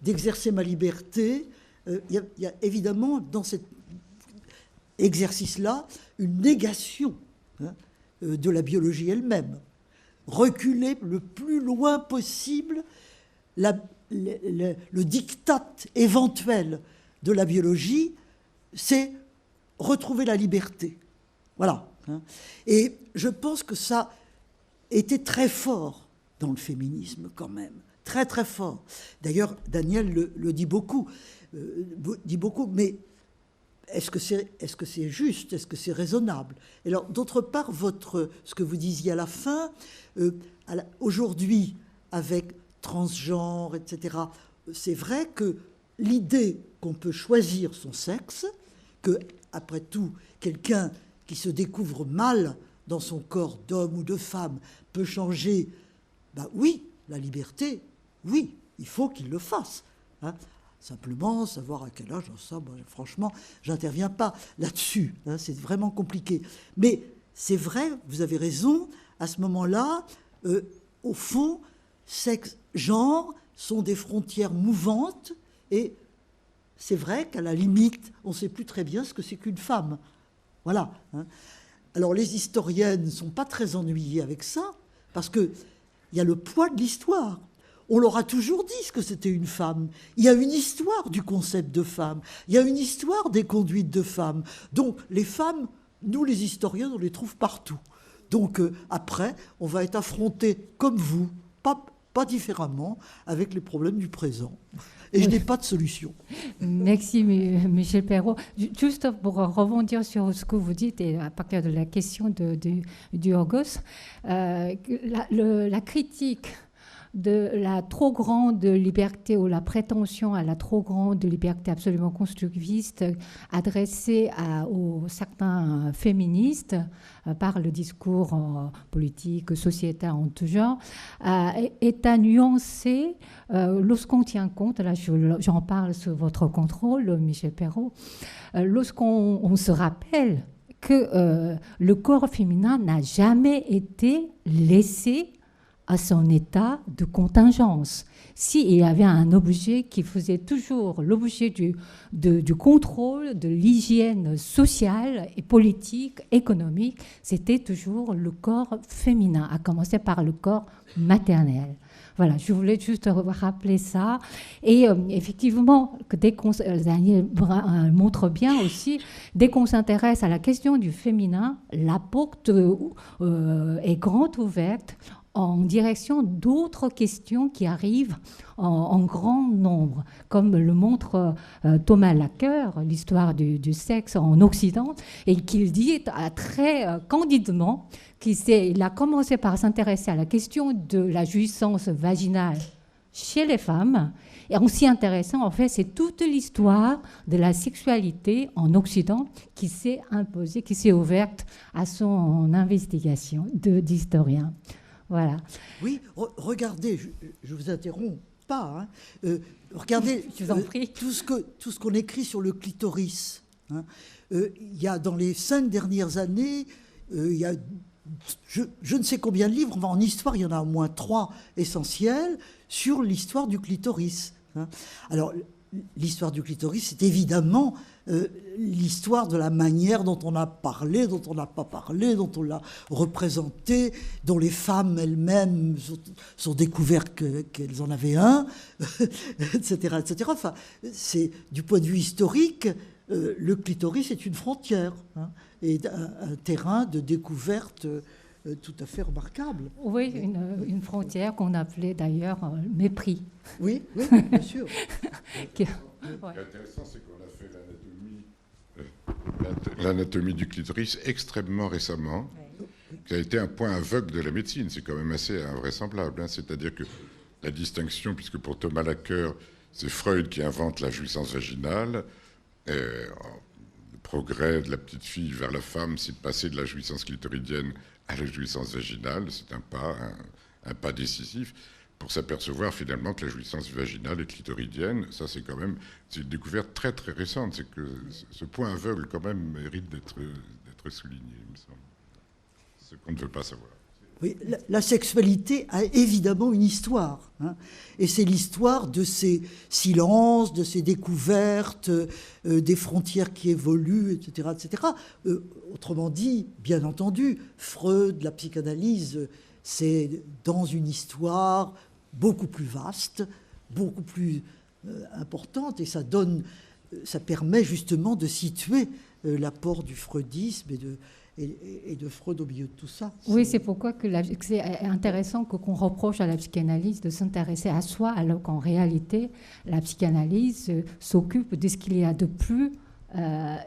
Speaker 4: d'exercer ma liberté, il y a évidemment dans cet exercice-là une négation de la biologie elle-même. Reculer le plus loin possible le diktat éventuel de la biologie, c'est retrouver la liberté. Voilà. Et je pense que ça était très fort dans le féminisme quand même. Très très fort. D'ailleurs, Daniel le dit beaucoup, mais est-ce que c'est juste? Est-ce que c'est raisonnable? Et alors, d'autre part, ce que vous disiez à la fin, aujourd'hui, avec transgenre, etc., c'est vrai que l'idée qu'on peut choisir son sexe, que, après tout, quelqu'un qui se découvre mal dans son corps d'homme ou de femme peut changer, ben oui, la liberté, oui, il faut qu'il le fasse. Simplement, savoir à quel âge, ça, franchement, j'interviens pas là-dessus. C'est vraiment compliqué. Mais c'est vrai, vous avez raison, à ce moment-là, au fond, sexe, genre sont des frontières mouvantes et c'est vrai qu'à la limite, on ne sait plus très bien ce que c'est qu'une femme. Voilà. Alors les historiennes ne sont pas très ennuyées avec ça parce qu'il y a le poids de l'histoire. On leur a toujours dit ce que c'était une femme. Il y a une histoire du concept de femme. Il y a une histoire des conduites de femmes. Donc les femmes, nous les historiens, on les trouve partout. Donc après, on va être affrontés comme vous, pas différemment, avec les problèmes du présent. Et je n'ai pas de solution.
Speaker 1: Merci Michel Perrault. Juste pour rebondir sur ce que vous dites et à partir de la question du Yorgos, la critique de la trop grande liberté ou la prétention à la trop grande liberté absolument constructiviste adressée aux certains féministes par le discours politique, sociétal en tout genre, est à nuancer lorsqu'on tient compte, là j'en parle sous votre contrôle, Michel Perrault, lorsqu'on se rappelle que le corps féminin n'a jamais été laissé à son état de contingence. S'il y avait un objet qui faisait toujours l'objet du contrôle, de l'hygiène sociale et politique, économique, c'était toujours le corps féminin, à commencer par le corps maternel. Voilà, je voulais juste rappeler ça. Et effectivement, Daniel Brun montre bien aussi, dès qu'on s'intéresse à la question du féminin, la porte est grande ouverte en direction d'autres questions qui arrivent en grand nombre, comme le montre Thomas Laqueur, l'histoire du sexe en Occident, et qu'il dit très candidement qu'il a commencé par s'intéresser à la question de la jouissance vaginale chez les femmes, et en s'y intéressant, en fait, c'est toute l'histoire de la sexualité en Occident qui s'est imposée, qui s'est ouverte à son investigation d'historien. Voilà.
Speaker 4: Oui, regardez, je vous interromps pas. Regardez
Speaker 1: je vous en prie.
Speaker 4: Tout ce qu'on écrit sur le clitoris. Il y a dans les 5 dernières années, il y a je ne sais combien de livres, en histoire, il y en a au moins 3 essentiels sur l'histoire du clitoris. Alors, l'histoire du clitoris, c'est évidemment l'histoire de la manière dont on a parlé, dont on n'a pas parlé, dont on l'a représenté, dont les femmes elles-mêmes sont découvertes qu'elles en avaient un, etc., etc. Enfin, c'est, du point de vue historique, le clitoris est une frontière et un terrain de découverte tout à fait remarquable.
Speaker 1: Oui, une frontière qu'on appelait d'ailleurs mépris.
Speaker 4: Oui, bien sûr.
Speaker 5: Ce qui est intéressant, c'est qu'on a fait l'anatomie du clitoris extrêmement récemment, qui a été un point aveugle de la médecine. C'est quand même assez invraisemblable. C'est-à-dire que la distinction, puisque pour Thomas Laqueur, c'est Freud qui invente la jouissance vaginale, le progrès de la petite fille vers la femme, c'est de passer de la jouissance clitoridienne à la jouissance vaginale. C'est un pas décisif pour s'apercevoir finalement que la jouissance vaginale et clitoridienne, ça c'est quand même une découverte très très récente. C'est que ce point aveugle quand même mérite d'être souligné, il me semble. Ce qu'on ne veut pas savoir.
Speaker 4: Oui, la sexualité a évidemment une histoire, hein, et c'est l'histoire de ces silences, de ces découvertes, des frontières qui évoluent, etc., etc. Autrement dit, bien entendu, Freud, la psychanalyse, c'est dans une histoire beaucoup plus vaste, beaucoup plus importante, et ça permet justement de situer l'apport du freudisme et de Freud au milieu de tout ça.
Speaker 1: Oui, c'est pourquoi c'est intéressant qu'on reproche à la psychanalyse de s'intéresser à soi, alors qu'en réalité, la psychanalyse s'occupe de ce qu'il y a de plus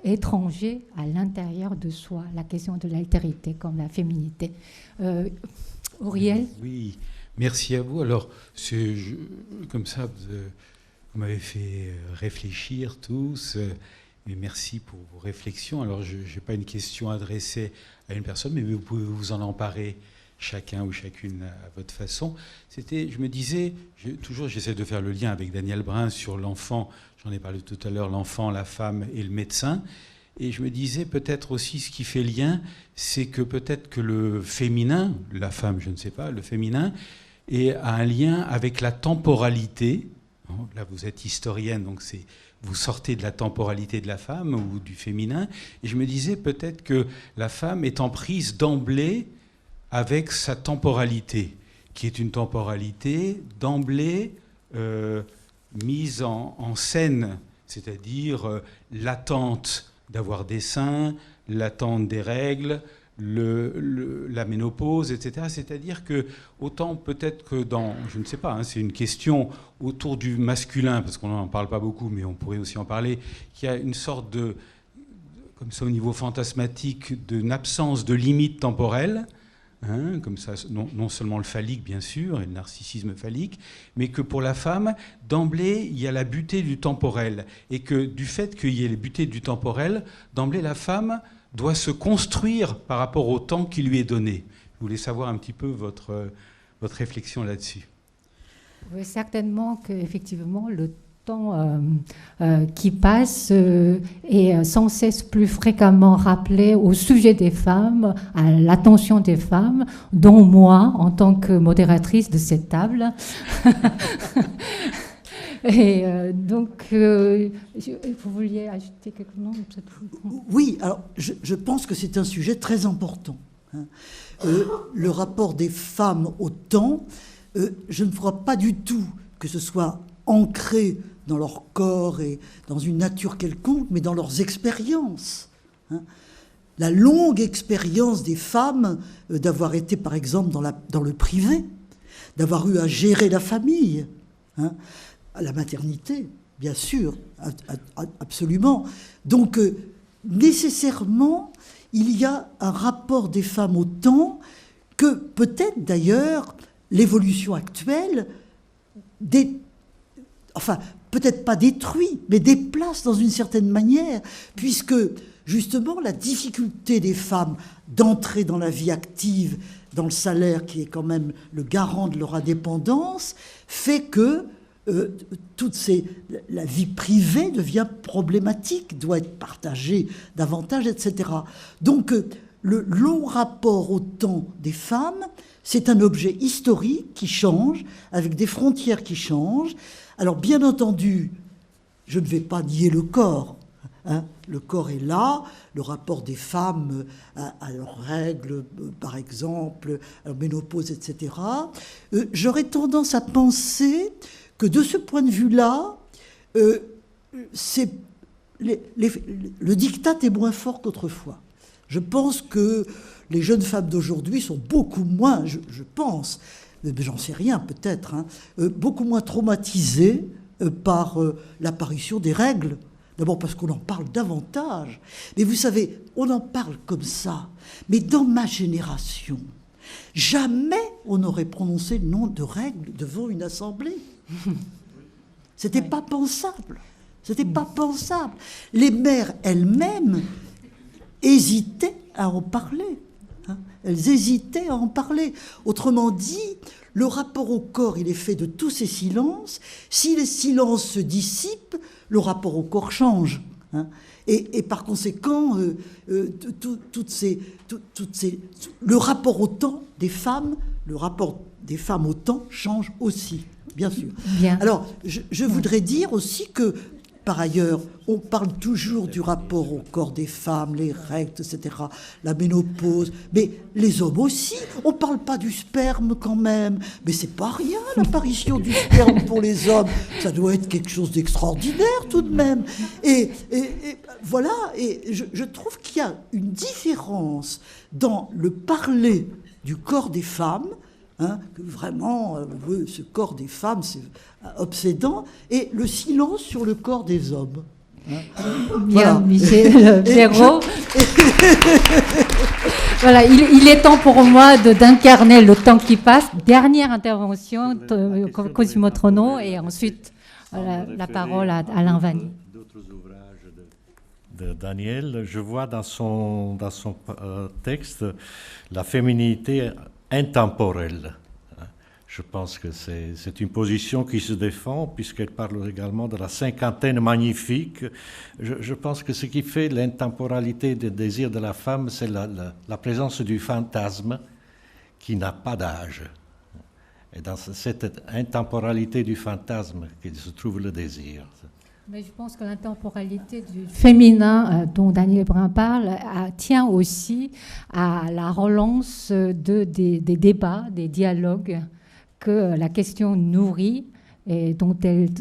Speaker 1: étranger à l'intérieur de soi, la question de l'altérité comme la féminité. Auriel ?
Speaker 7: Oui, merci à vous. Alors, comme ça, vous m'avez fait réfléchir tous. Et merci pour vos réflexions. Alors, je n'ai pas une question adressée à une personne, mais vous pouvez vous en emparer chacun ou chacune à votre façon. Je me disais, toujours j'essaie de faire le lien avec Daniel Brun sur l'enfant, j'en ai parlé tout à l'heure, l'enfant, la femme et le médecin. Et je me disais peut-être aussi ce qui fait lien, c'est que peut-être que le féminin, la femme, je ne sais pas, le féminin, a un lien avec la temporalité. Là, vous êtes historienne, donc vous sortez de la temporalité de la femme ou du féminin. Et je me disais peut-être que la femme est en prise d'emblée avec sa temporalité, qui est une temporalité d'emblée mise en scène, c'est-à-dire l'attente d'avoir des seins, l'attente des règles, la ménopause, etc. C'est-à-dire que autant peut-être que je ne sais pas, hein, c'est une question autour du masculin, parce qu'on n'en parle pas beaucoup, mais on pourrait aussi en parler, qu'il y a une sorte de, comme ça au niveau fantasmatique, d'une absence de limite temporelle, hein, comme ça, non seulement le phallique, bien sûr, et le narcissisme phallique, mais que pour la femme, d'emblée, il y a la butée du temporel, et que du fait qu'il y ait les butées du temporel, d'emblée, la femme doit se construire par rapport au temps qui lui est donné. Je voulais savoir un petit peu votre réflexion là-dessus.
Speaker 1: Oui, certainement qu'effectivement, le temps qui passe est sans cesse plus fréquemment rappelé au sujet des femmes, à l'attention des femmes, dont moi, en tant que modératrice de cette table. Et donc, vous vouliez ajouter quelque chose ?
Speaker 4: Oui, alors je pense que c'est un sujet très important, hein. Le rapport des femmes au temps, je ne crois pas du tout que ce soit ancré dans leur corps et dans une nature quelconque, mais dans leurs expériences, hein. La longue expérience des femmes d'avoir été, par exemple, dans le privé, d'avoir eu à gérer la famille, hein, la maternité, bien sûr, absolument. Donc, nécessairement, il y a un rapport des femmes au temps que peut-être d'ailleurs l'évolution actuelle, peut-être pas détruit, mais déplace dans une certaine manière, puisque justement la difficulté des femmes d'entrer dans la vie active, dans le salaire qui est quand même le garant de leur indépendance, fait que la vie privée devient problématique, doit être partagée davantage, etc. Donc, le long rapport au temps des femmes, c'est un objet historique qui change, avec des frontières qui changent. Alors, bien entendu, je ne vais pas nier le corps, hein. Le corps est là, le rapport des femmes à leurs règles, par exemple, à leur ménopause, etc. J'aurais tendance à penser que de ce point de vue-là, le diktat est moins fort qu'autrefois. Je pense que les jeunes femmes d'aujourd'hui sont beaucoup moins, je pense, mais j'en sais rien peut-être, hein, beaucoup moins traumatisées par l'apparition des règles. D'abord parce qu'on en parle davantage. Mais vous savez, on en parle comme ça. Mais dans ma génération, jamais on n'aurait prononcé le nom de règles devant une assemblée. C'était pas pensable. C'était pas pensable. Les mères elles-mêmes hésitaient à en parler. Hein. Elles hésitaient à en parler. Autrement dit, le rapport au corps, il est fait de tous ces silences. Si les silences se dissipent, le rapport au corps change. Hein. Et par conséquent, le rapport au temps des femmes, le rapport des femmes au temps change aussi, bien sûr.
Speaker 1: Bien.
Speaker 4: Alors, je voudrais dire aussi que, par ailleurs, on parle toujours du rapport au corps des femmes, les règles, etc., la ménopause, mais les hommes aussi. On ne parle pas du sperme quand même, mais c'est pas rien, l'apparition du sperme pour les hommes. Ça doit être quelque chose d'extraordinaire tout de même. Et voilà, et je trouve qu'il y a une différence dans le parler du corps des femmes, que vraiment, ce corps des femmes, c'est obsédant, et le silence sur le corps des hommes.
Speaker 1: Bien,
Speaker 4: Voilà.
Speaker 1: Michel Perrault. Voilà, il est temps pour moi d'incarner le temps qui passe. Dernière intervention, Cosimo Trono, et ensuite la parole à Alain Vanier.
Speaker 2: D'autres ouvrages de Daniel, je vois dans son texte la féminité intemporelle. Je pense que c'est une position qui se défend, puisqu'elle parle également de la cinquantaine magnifique. Je pense que ce qui fait l'intemporalité des désirs de la femme, c'est la présence du fantasme qui n'a pas d'âge. Et dans cette intemporalité du fantasme qu'il se trouve le désir.
Speaker 1: Mais je pense que l'intemporalité du féminin dont Daniel Brun parle tient aussi à la relance des débats, des dialogues que la question nourrit et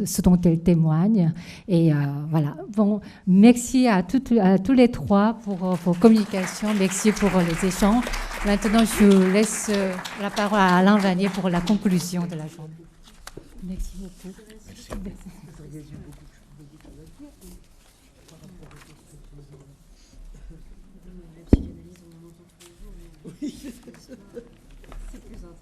Speaker 1: ce dont elle témoigne. Et voilà. Bon, merci à tous les trois pour vos communications. Merci pour les échanges. Maintenant, je laisse la parole à Alain Vanier pour la conclusion de la journée. Merci beaucoup. Merci.
Speaker 3: C'est plus intéressant.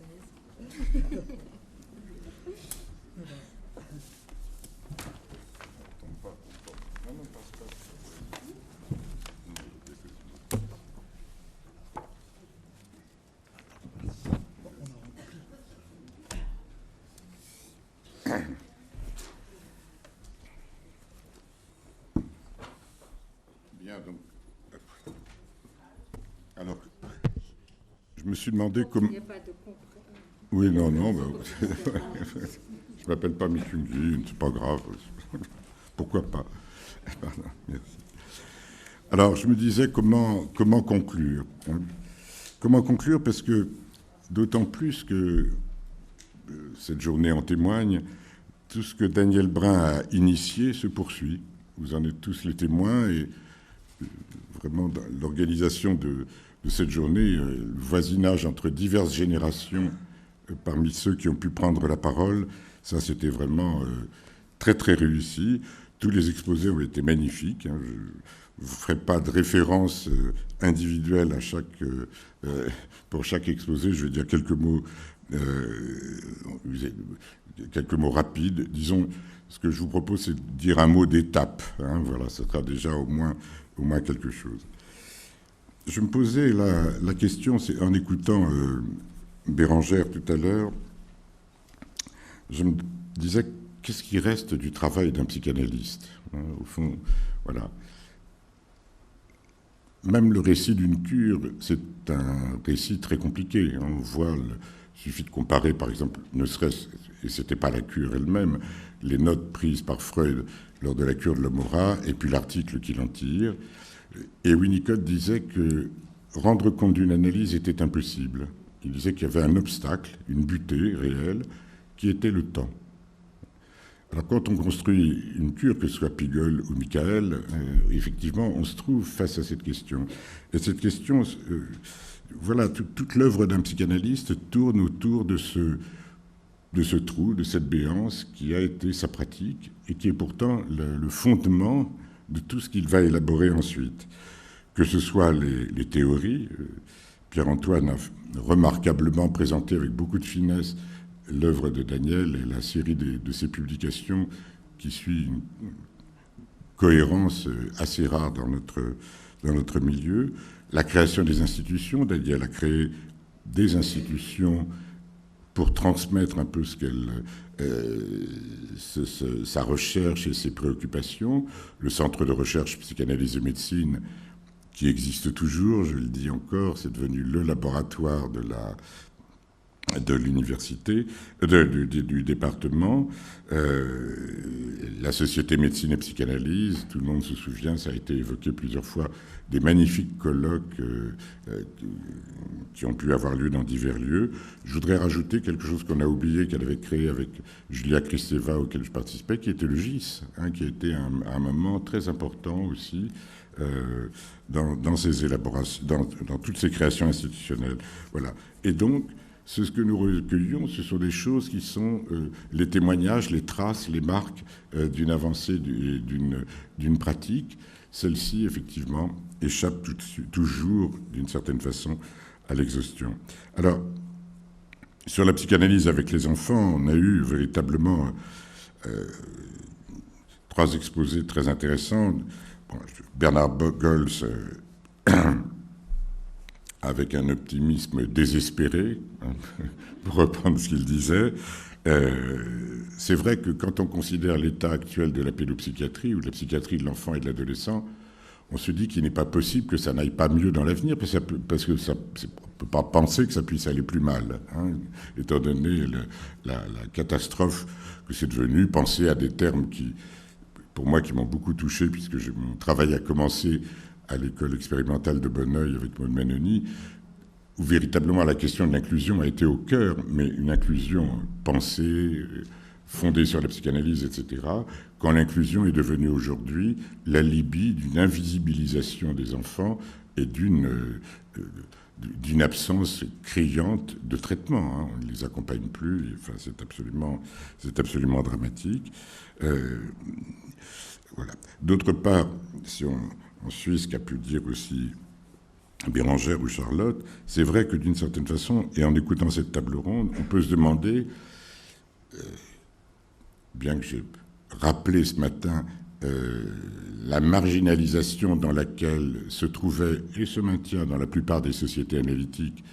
Speaker 5: Bien, donc. Alors, je me suis demandé comment. Il n'y a pas de oui, non. Je ne m'appelle pas Michungi, c'est pas grave. Pourquoi pas? Merci. Alors, je me disais comment conclure. Comment conclure, parce que d'autant plus que cette journée en témoigne, tout ce que Daniel Brun a initié se poursuit. Vous en êtes tous les témoins, et vraiment dans l'organisation de cette journée, le voisinage entre diverses générations parmi ceux qui ont pu prendre la parole, ça c'était vraiment très très réussi. Tous les exposés ont été magnifiques. Je ne vous ferai pas de référence individuelle pour chaque exposé. Je vais dire quelques mots rapides. Disons, ce que je vous propose, c'est de dire un mot d'étape. Voilà, ça sera déjà au moins quelque chose. Je me posais la question, c'est en écoutant Bérangère tout à l'heure, je me disais, qu'est-ce qui reste du travail d'un psychanalyste, au fond, voilà. Même le récit d'une cure, c'est un récit très compliqué. On voit, il suffit de comparer, par exemple, ne serait-ce, et c'était pas la cure elle-même, les notes prises par Freud lors de la cure de l'homme rat, et puis l'article qu'il en tire. Et Winnicott disait que rendre compte d'une analyse était impossible. Il disait qu'il y avait un obstacle, une butée réelle, qui était le temps. Alors quand on construit une cure, que ce soit Pigalle ou Michael, effectivement, on se trouve face à cette question. Et cette question, voilà, toute l'œuvre d'un psychanalyste tourne autour de ce trou, de cette béance qui a été sa pratique et qui est pourtant le fondement de tout ce qu'il va élaborer ensuite. Que ce soit les théories, Pierre-Antoine a remarquablement présenté avec beaucoup de finesse l'œuvre de Daniel et la série de ses publications qui suit une cohérence assez rare dans notre milieu. La création des institutions, Daniel a créé des institutions pour transmettre un peu sa recherche et ses préoccupations. Le Centre de recherche psychanalyse et médecine, qui existe toujours, je le dis encore, c'est devenu le laboratoire de l'université, du département. La Société médecine et psychanalyse, tout le monde se souvient, ça a été évoqué plusieurs fois, des magnifiques colloques qui ont pu avoir lieu dans divers lieux. Je voudrais rajouter quelque chose qu'on a oublié, qu'elle avait créé avec Julia Kristeva, auquel je participais, qui était le GIS, qui a été un moment très important aussi dans ces élaborations, dans toutes ces créations institutionnelles. Voilà. Et donc, ce que nous recueillons, ce sont des choses qui sont les témoignages, les traces, les marques d'une avancée, d'une pratique. Celle-ci, effectivement, échappe toujours, d'une certaine façon, à l'exhaustion. Alors, sur la psychanalyse avec les enfants, on a eu véritablement 3 exposés très intéressants. Bon, Bernard Goels, avec un optimisme désespéré, pour reprendre ce qu'il disait. C'est vrai que quand on considère l'état actuel de la pédopsychiatrie ou de la psychiatrie de l'enfant et de l'adolescent, on se dit qu'il n'est pas possible que ça n'aille pas mieux dans l'avenir, parce que on ne peut pas penser que ça puisse aller plus mal, étant donné la catastrophe que c'est devenu. Penser à des termes qui, pour moi, qui m'ont beaucoup touché, puisque mon travail a commencé à l'école expérimentale de Bonneuil avec Maud Manoni, où véritablement la question de l'inclusion a été au cœur, mais une inclusion pensée, fondée sur la psychanalyse, etc., quand l'inclusion est devenue aujourd'hui l'alibi d'une invisibilisation des enfants et d'une absence criante de traitement. On ne les accompagne plus, enfin, c'est absolument dramatique. Voilà. D'autre part, si en Suisse, qu'a pu dire aussi Bérangère ou Charlotte, c'est vrai que d'une certaine façon, et en écoutant cette table ronde, on peut se demander, bien que j'ai rappelé ce matin la marginalisation dans laquelle se trouvait et se maintient dans la plupart des sociétés analytiques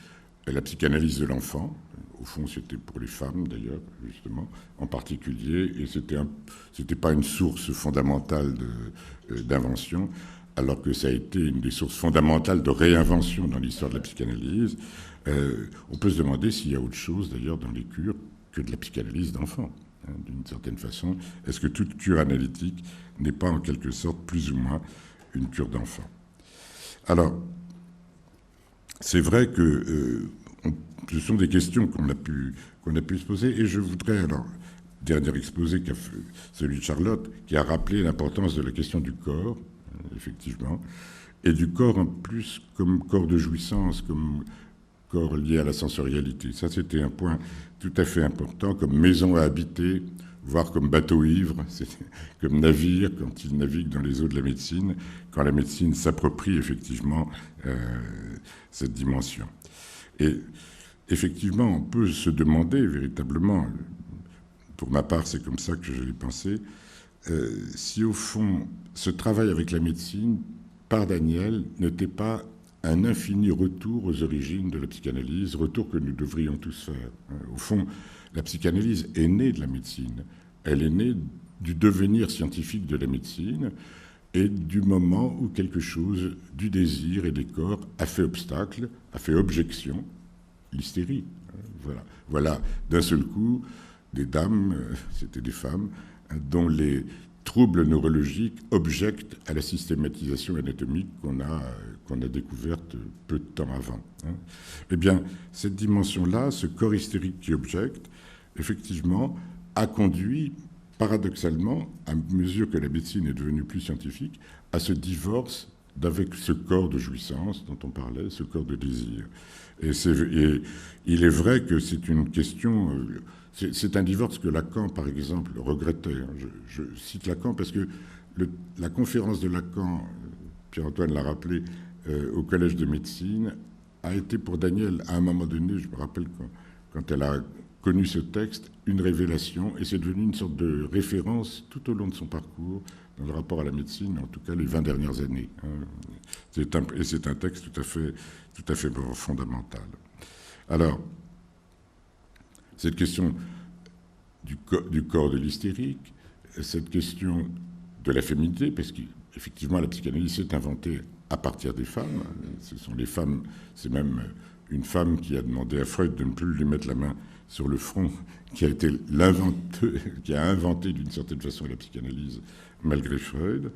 Speaker 5: la psychanalyse de l'enfant. Au fond, c'était pour les femmes, d'ailleurs, justement, en particulier, et c'était pas une source fondamentale d'invention, alors que ça a été une des sources fondamentales de réinvention dans l'histoire de la psychanalyse. On peut se demander s'il y a autre chose, d'ailleurs, dans les cures que de la psychanalyse d'enfants, d'une certaine façon. Est-ce que toute cure analytique n'est pas, en quelque sorte, plus ou moins une cure d'enfant? Alors, c'est vrai que ce sont des questions qu'on a pu se poser, et je voudrais, alors, dernier exposé, celui de Charlotte, qui a rappelé l'importance de la question du corps, effectivement, et du corps en plus comme corps de jouissance, comme corps lié à la sensorialité. Ça, c'était un point tout à fait important, comme maison à habiter, voire comme bateau ivre, comme navire quand il navigue dans les eaux de la médecine, quand la médecine s'approprie effectivement cette dimension. Et effectivement, on peut se demander véritablement, pour ma part, c'est comme ça que je l'ai pensé, si au fond, ce travail avec la médecine, par Daniel, n'était pas un infini retour aux origines de la psychanalyse, retour que nous devrions tous faire. Au fond, la psychanalyse est née de la médecine. Elle est née du devenir scientifique de la médecine et du moment où quelque chose du désir et des corps a fait obstacle, a fait objection, l'hystérie. Voilà, d'un seul coup, des dames, c'était des femmes, dont les troubles neurologiques objectent à la systématisation anatomique qu'on a découverte peu de temps avant. Eh bien, cette dimension-là, ce corps hystérique qui objecte, effectivement, a conduit, paradoxalement, à mesure que la médecine est devenue plus scientifique, à ce divorce d'avec ce corps de jouissance dont on parlait, ce corps de désir. Et il est vrai que c'est une question... C'est un divorce que Lacan, par exemple, regrettait. Je cite Lacan parce que la conférence de Lacan, Pierre-Antoine l'a rappelé, au Collège de médecine, a été pour Daniel, à un moment donné, je me rappelle quand elle a connu ce texte, une révélation, et c'est devenu une sorte de référence tout au long de son parcours dans le rapport à la médecine, en tout cas les 20 dernières années. Et c'est un texte tout à fait fondamental. Alors, cette question du corps de l'hystérique, cette question de la féminité, parce qu'effectivement la psychanalyse s'est inventée à partir des femmes. Ce sont les femmes, c'est même une femme qui a demandé à Freud de ne plus lui mettre la main sur le front, qui a inventé d'une certaine façon la psychanalyse malgré Freud.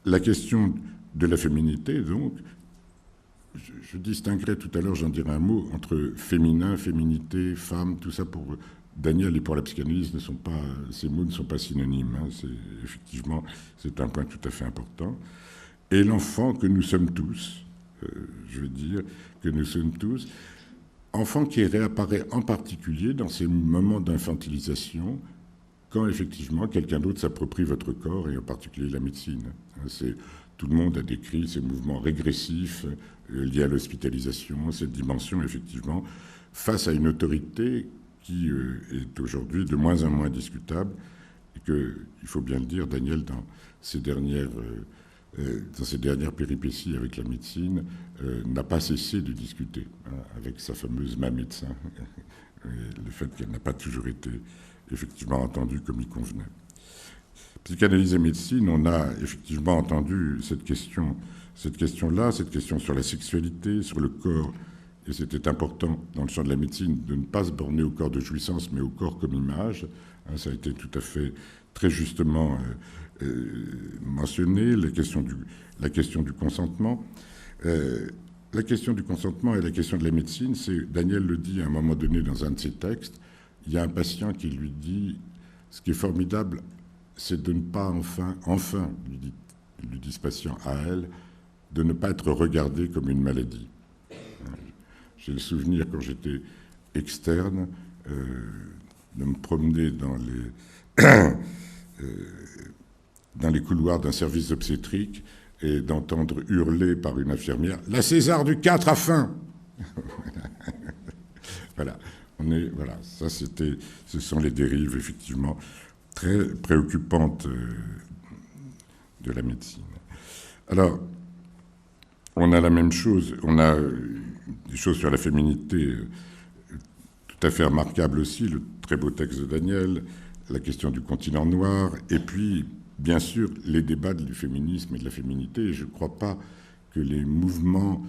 Speaker 5: La question de la féminité, donc, je distinguerai tout à l'heure, j'en dirai un mot, entre féminin, féminité, femme, tout ça pour Daniel et pour la psychanalyse, ces mots ne sont pas synonymes. Effectivement, c'est un point tout à fait important. Et l'enfant que nous sommes tous, je veux dire que nous sommes tous, enfant qui réapparaît en particulier dans ces moments d'infantilisation, quand effectivement quelqu'un d'autre s'approprie votre corps, et en particulier la médecine. Tout le monde a décrit ces mouvements régressifs liés à l'hospitalisation, cette dimension effectivement, face à une autorité qui est aujourd'hui de moins en moins discutable, et que, il faut bien le dire, Daniel, dans ses dernières péripéties avec la médecine, n'a pas cessé de discuter avec sa fameuse ma médecin, le fait qu'elle n'a pas toujours été effectivement entendue comme il convenait. Psychanalyse et médecine, on a effectivement entendu cette question-là, cette question sur la sexualité, sur le corps, et c'était important dans le champ de la médecine de ne pas se borner au corps de jouissance, mais au corps comme image. Ça a été tout à fait, très justement mentionné, la question du consentement. La question du consentement et la question de la médecine, Daniel le dit à un moment donné dans un de ses textes, il y a un patient qui lui dit, ce qui est formidable, c'est de ne pas enfin, lui dit ce patient à elle, de ne pas être regardé comme une maladie. J'ai le souvenir, quand j'étais externe, de me promener dans les couloirs d'un service obstétrique et d'entendre hurler par une infirmière « La César du 4 a faim !» Voilà. Ça ce sont les dérives, effectivement, très préoccupantes de la médecine. Alors, on a la même chose, on a des choses sur la féminité tout à fait remarquables aussi, le très beau texte de Daniel, la question du continent noir, et puis, bien sûr, les débats du féminisme et de la féminité. Et je ne crois pas que les mouvements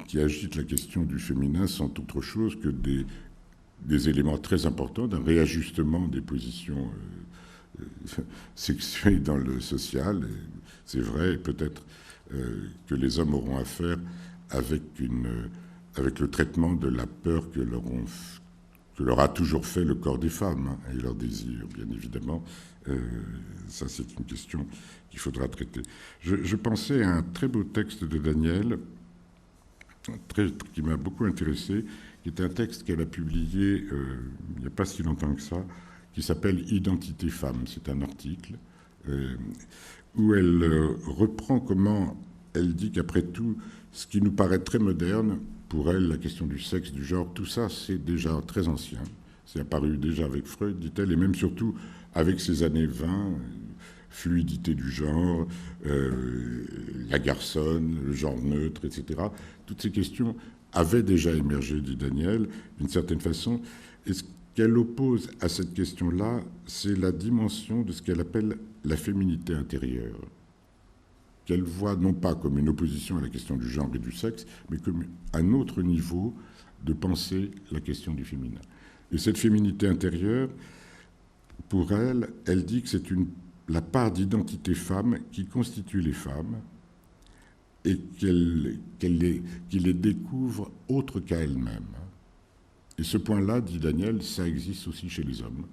Speaker 5: qui agitent la question du féminin sont autre chose que des éléments très importants d'un réajustement des positions sexuées dans le social. C'est vrai, peut-être que les hommes auront à faire avec le traitement de la peur que leur a toujours fait le corps des femmes et leurs désirs, bien évidemment. Ça, c'est une question qu'il faudra traiter. Je pensais à un très beau texte de Daniel, qui m'a beaucoup intéressé, qui est un texte qu'elle a publié il n'y a pas si longtemps que ça, qui s'appelle « Identité femme ». C'est un article où elle reprend comment elle dit qu'après tout, ce qui nous paraît très moderne, pour elle, la question du sexe, du genre, tout ça, c'est déjà très ancien. C'est apparu déjà avec Freud, dit-elle, et même surtout avec ces années 20, fluidité du genre, la garçonne, le genre neutre, etc. Toutes ces questions avaient déjà émergé, dit Daniel, d'une certaine façon. Et ce qu'elle oppose à cette question-là, c'est la dimension de ce qu'elle appelle la féminité intérieure, qu'elle voit non pas comme une opposition à la question du genre et du sexe, mais comme un autre niveau de penser la question du féminin. Et cette féminité intérieure, pour elle, elle dit que c'est la part d'identité femme qui constitue les femmes et qui les découvre autres qu'à elles-mêmes. Et ce point-là, dit Daniel, ça existe aussi chez les hommes.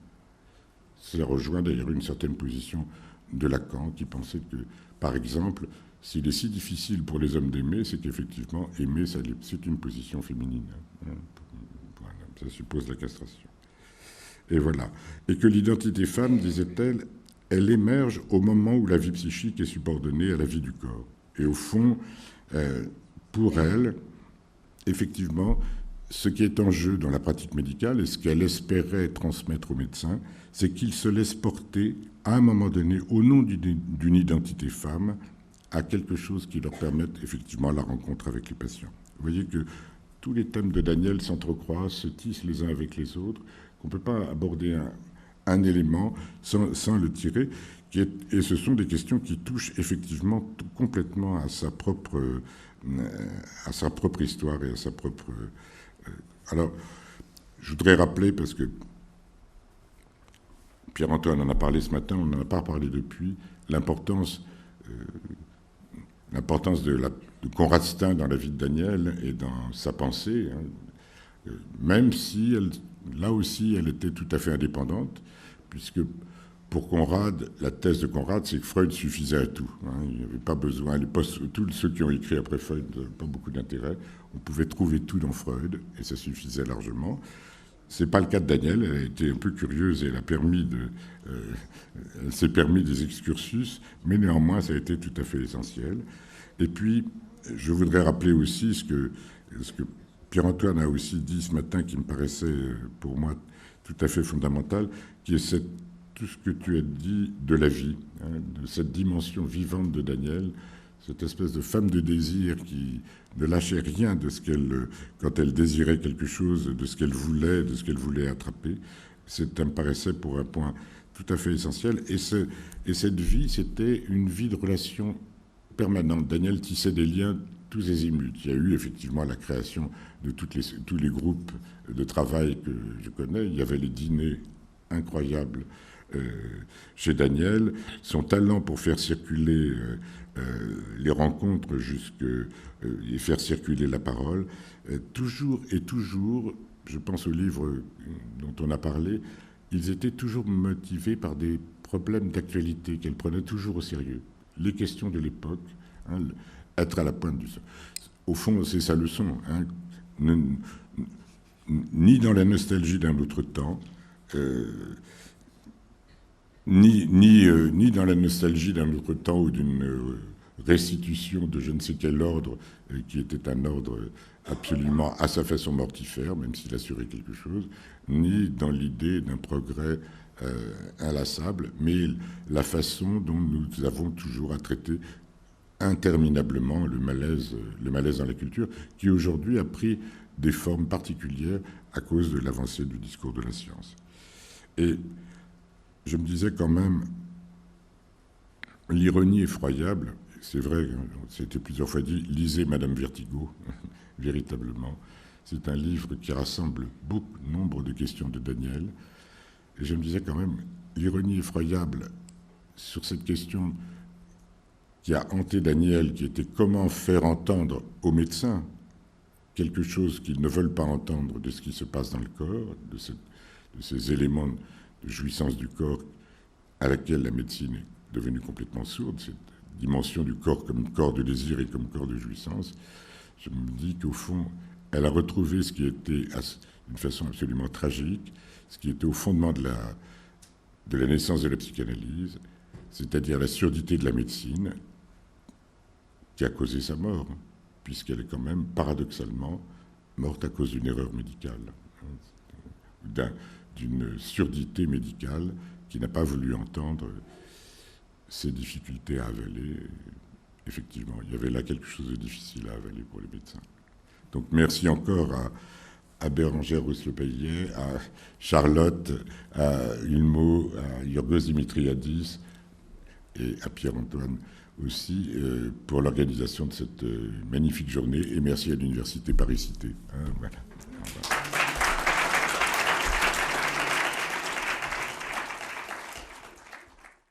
Speaker 5: Ça rejoint d'ailleurs une certaine position de Lacan, qui pensait que, par exemple, s'il est si difficile pour les hommes d'aimer, c'est qu'effectivement, aimer, c'est une position féminine. Voilà, ça suppose la castration. Et voilà. Et que l'identité femme, disait-elle, elle émerge au moment où la vie psychique est subordonnée à la vie du corps. Et au fond, pour elle, effectivement, ce qui est en jeu dans la pratique médicale et ce qu'elle espérait transmettre aux médecins, c'est qu'ils se laissent porter, à un moment donné, au nom d'une identité femme, à quelque chose qui leur permette effectivement la rencontre avec les patients. Vous voyez que tous les thèmes de Daniel s'entrecroisent, se tissent les uns avec les autres, qu'on ne peut pas aborder un élément sans le tirer. Et ce sont des questions qui touchent effectivement complètement à sa propre histoire et à sa propre... Alors, je voudrais rappeler, parce que Pierre-Antoine en a parlé ce matin, on n'en a pas parlé depuis, l'importance de Conrad Stein dans la vie de Daniel et dans sa pensée, hein, même si, là aussi, elle était tout à fait indépendante, puisque pour Conrad, la thèse de Conrad, c'est que Freud suffisait à tout. Hein, il n'y avait pas besoin, tous ceux qui ont écrit après Freud n'avaient pas beaucoup d'intérêt, on pouvait trouver tout dans Freud, et ça suffisait largement. Ce n'est pas le cas de Daniel, elle a été un peu curieuse et elle s'est permis des excursus, mais néanmoins ça a été tout à fait essentiel. Et puis, je voudrais rappeler aussi ce que Pierre-Antoine a aussi dit ce matin, qui me paraissait pour moi tout à fait fondamental, qui est tout ce que tu as dit de la vie, hein, de cette dimension vivante de Daniel, cette espèce de femme de désir qui ne lâchait rien de ce qu'elle, quand elle désirait quelque chose, de ce qu'elle voulait attraper. Ça me paraissait pour un point tout à fait essentiel. Et cette vie, c'était une vie de relation permanente. Daniel tissait des liens tous azimuts. Il y a eu effectivement la création de tous les groupes de travail que je connais. Il y avait les dîners incroyables chez Daniel, son talent pour faire circuler les rencontres et faire circuler la parole, toujours, je pense aux livres dont on a parlé, ils étaient toujours motivés par des problèmes d'actualité qu'elle prenait toujours au sérieux. Les questions de l'époque, hein, être à la pointe du... Au fond, c'est sa leçon. Hein, ni dans la nostalgie d'un autre temps, ni dans la nostalgie d'un autre temps ou d'une restitution de je ne sais quel ordre qui était un ordre absolument à sa façon mortifère, même s'il assurait quelque chose, ni dans l'idée d'un progrès inlassable, mais la façon dont nous avons toujours à traiter interminablement le malaise dans la culture, qui aujourd'hui a pris des formes particulières à cause de l'avancée du discours de la science. Et je me disais quand même, l'ironie effroyable, c'est vrai, c'était plusieurs fois dit, lisez Madame Vertigo, véritablement. C'est un livre qui rassemble nombre de questions de Daniel. Et je me disais quand même, l'ironie effroyable sur cette question qui a hanté Daniel, qui était comment faire entendre aux médecins quelque chose qu'ils ne veulent pas entendre de ce qui se passe dans le corps, de ces éléments de jouissance du corps à laquelle la médecine est devenue complètement sourde, cette dimension du corps comme corps de désir et comme corps de jouissance. Je me dis qu'au fond, elle a retrouvé ce qui était, d'une façon absolument tragique, ce qui était au fondement de la naissance de la psychanalyse, c'est-à-dire la surdité de la médecine, qui a causé sa mort, puisqu'elle est quand même, paradoxalement, morte à cause d'une erreur médicale, d'une surdité médicale qui n'a pas voulu entendre ces difficultés à avaler. Effectivement, il y avait là quelque chose de difficile à avaler pour les médecins. Donc merci encore à Bérangère Rousse-Lepayet, à Charlotte, à Ilmo, à Yorgos Dimitriadis et à Pierre-Antoine aussi pour l'organisation de cette magnifique journée. Et merci à l'Université Paris-Cité. Voilà.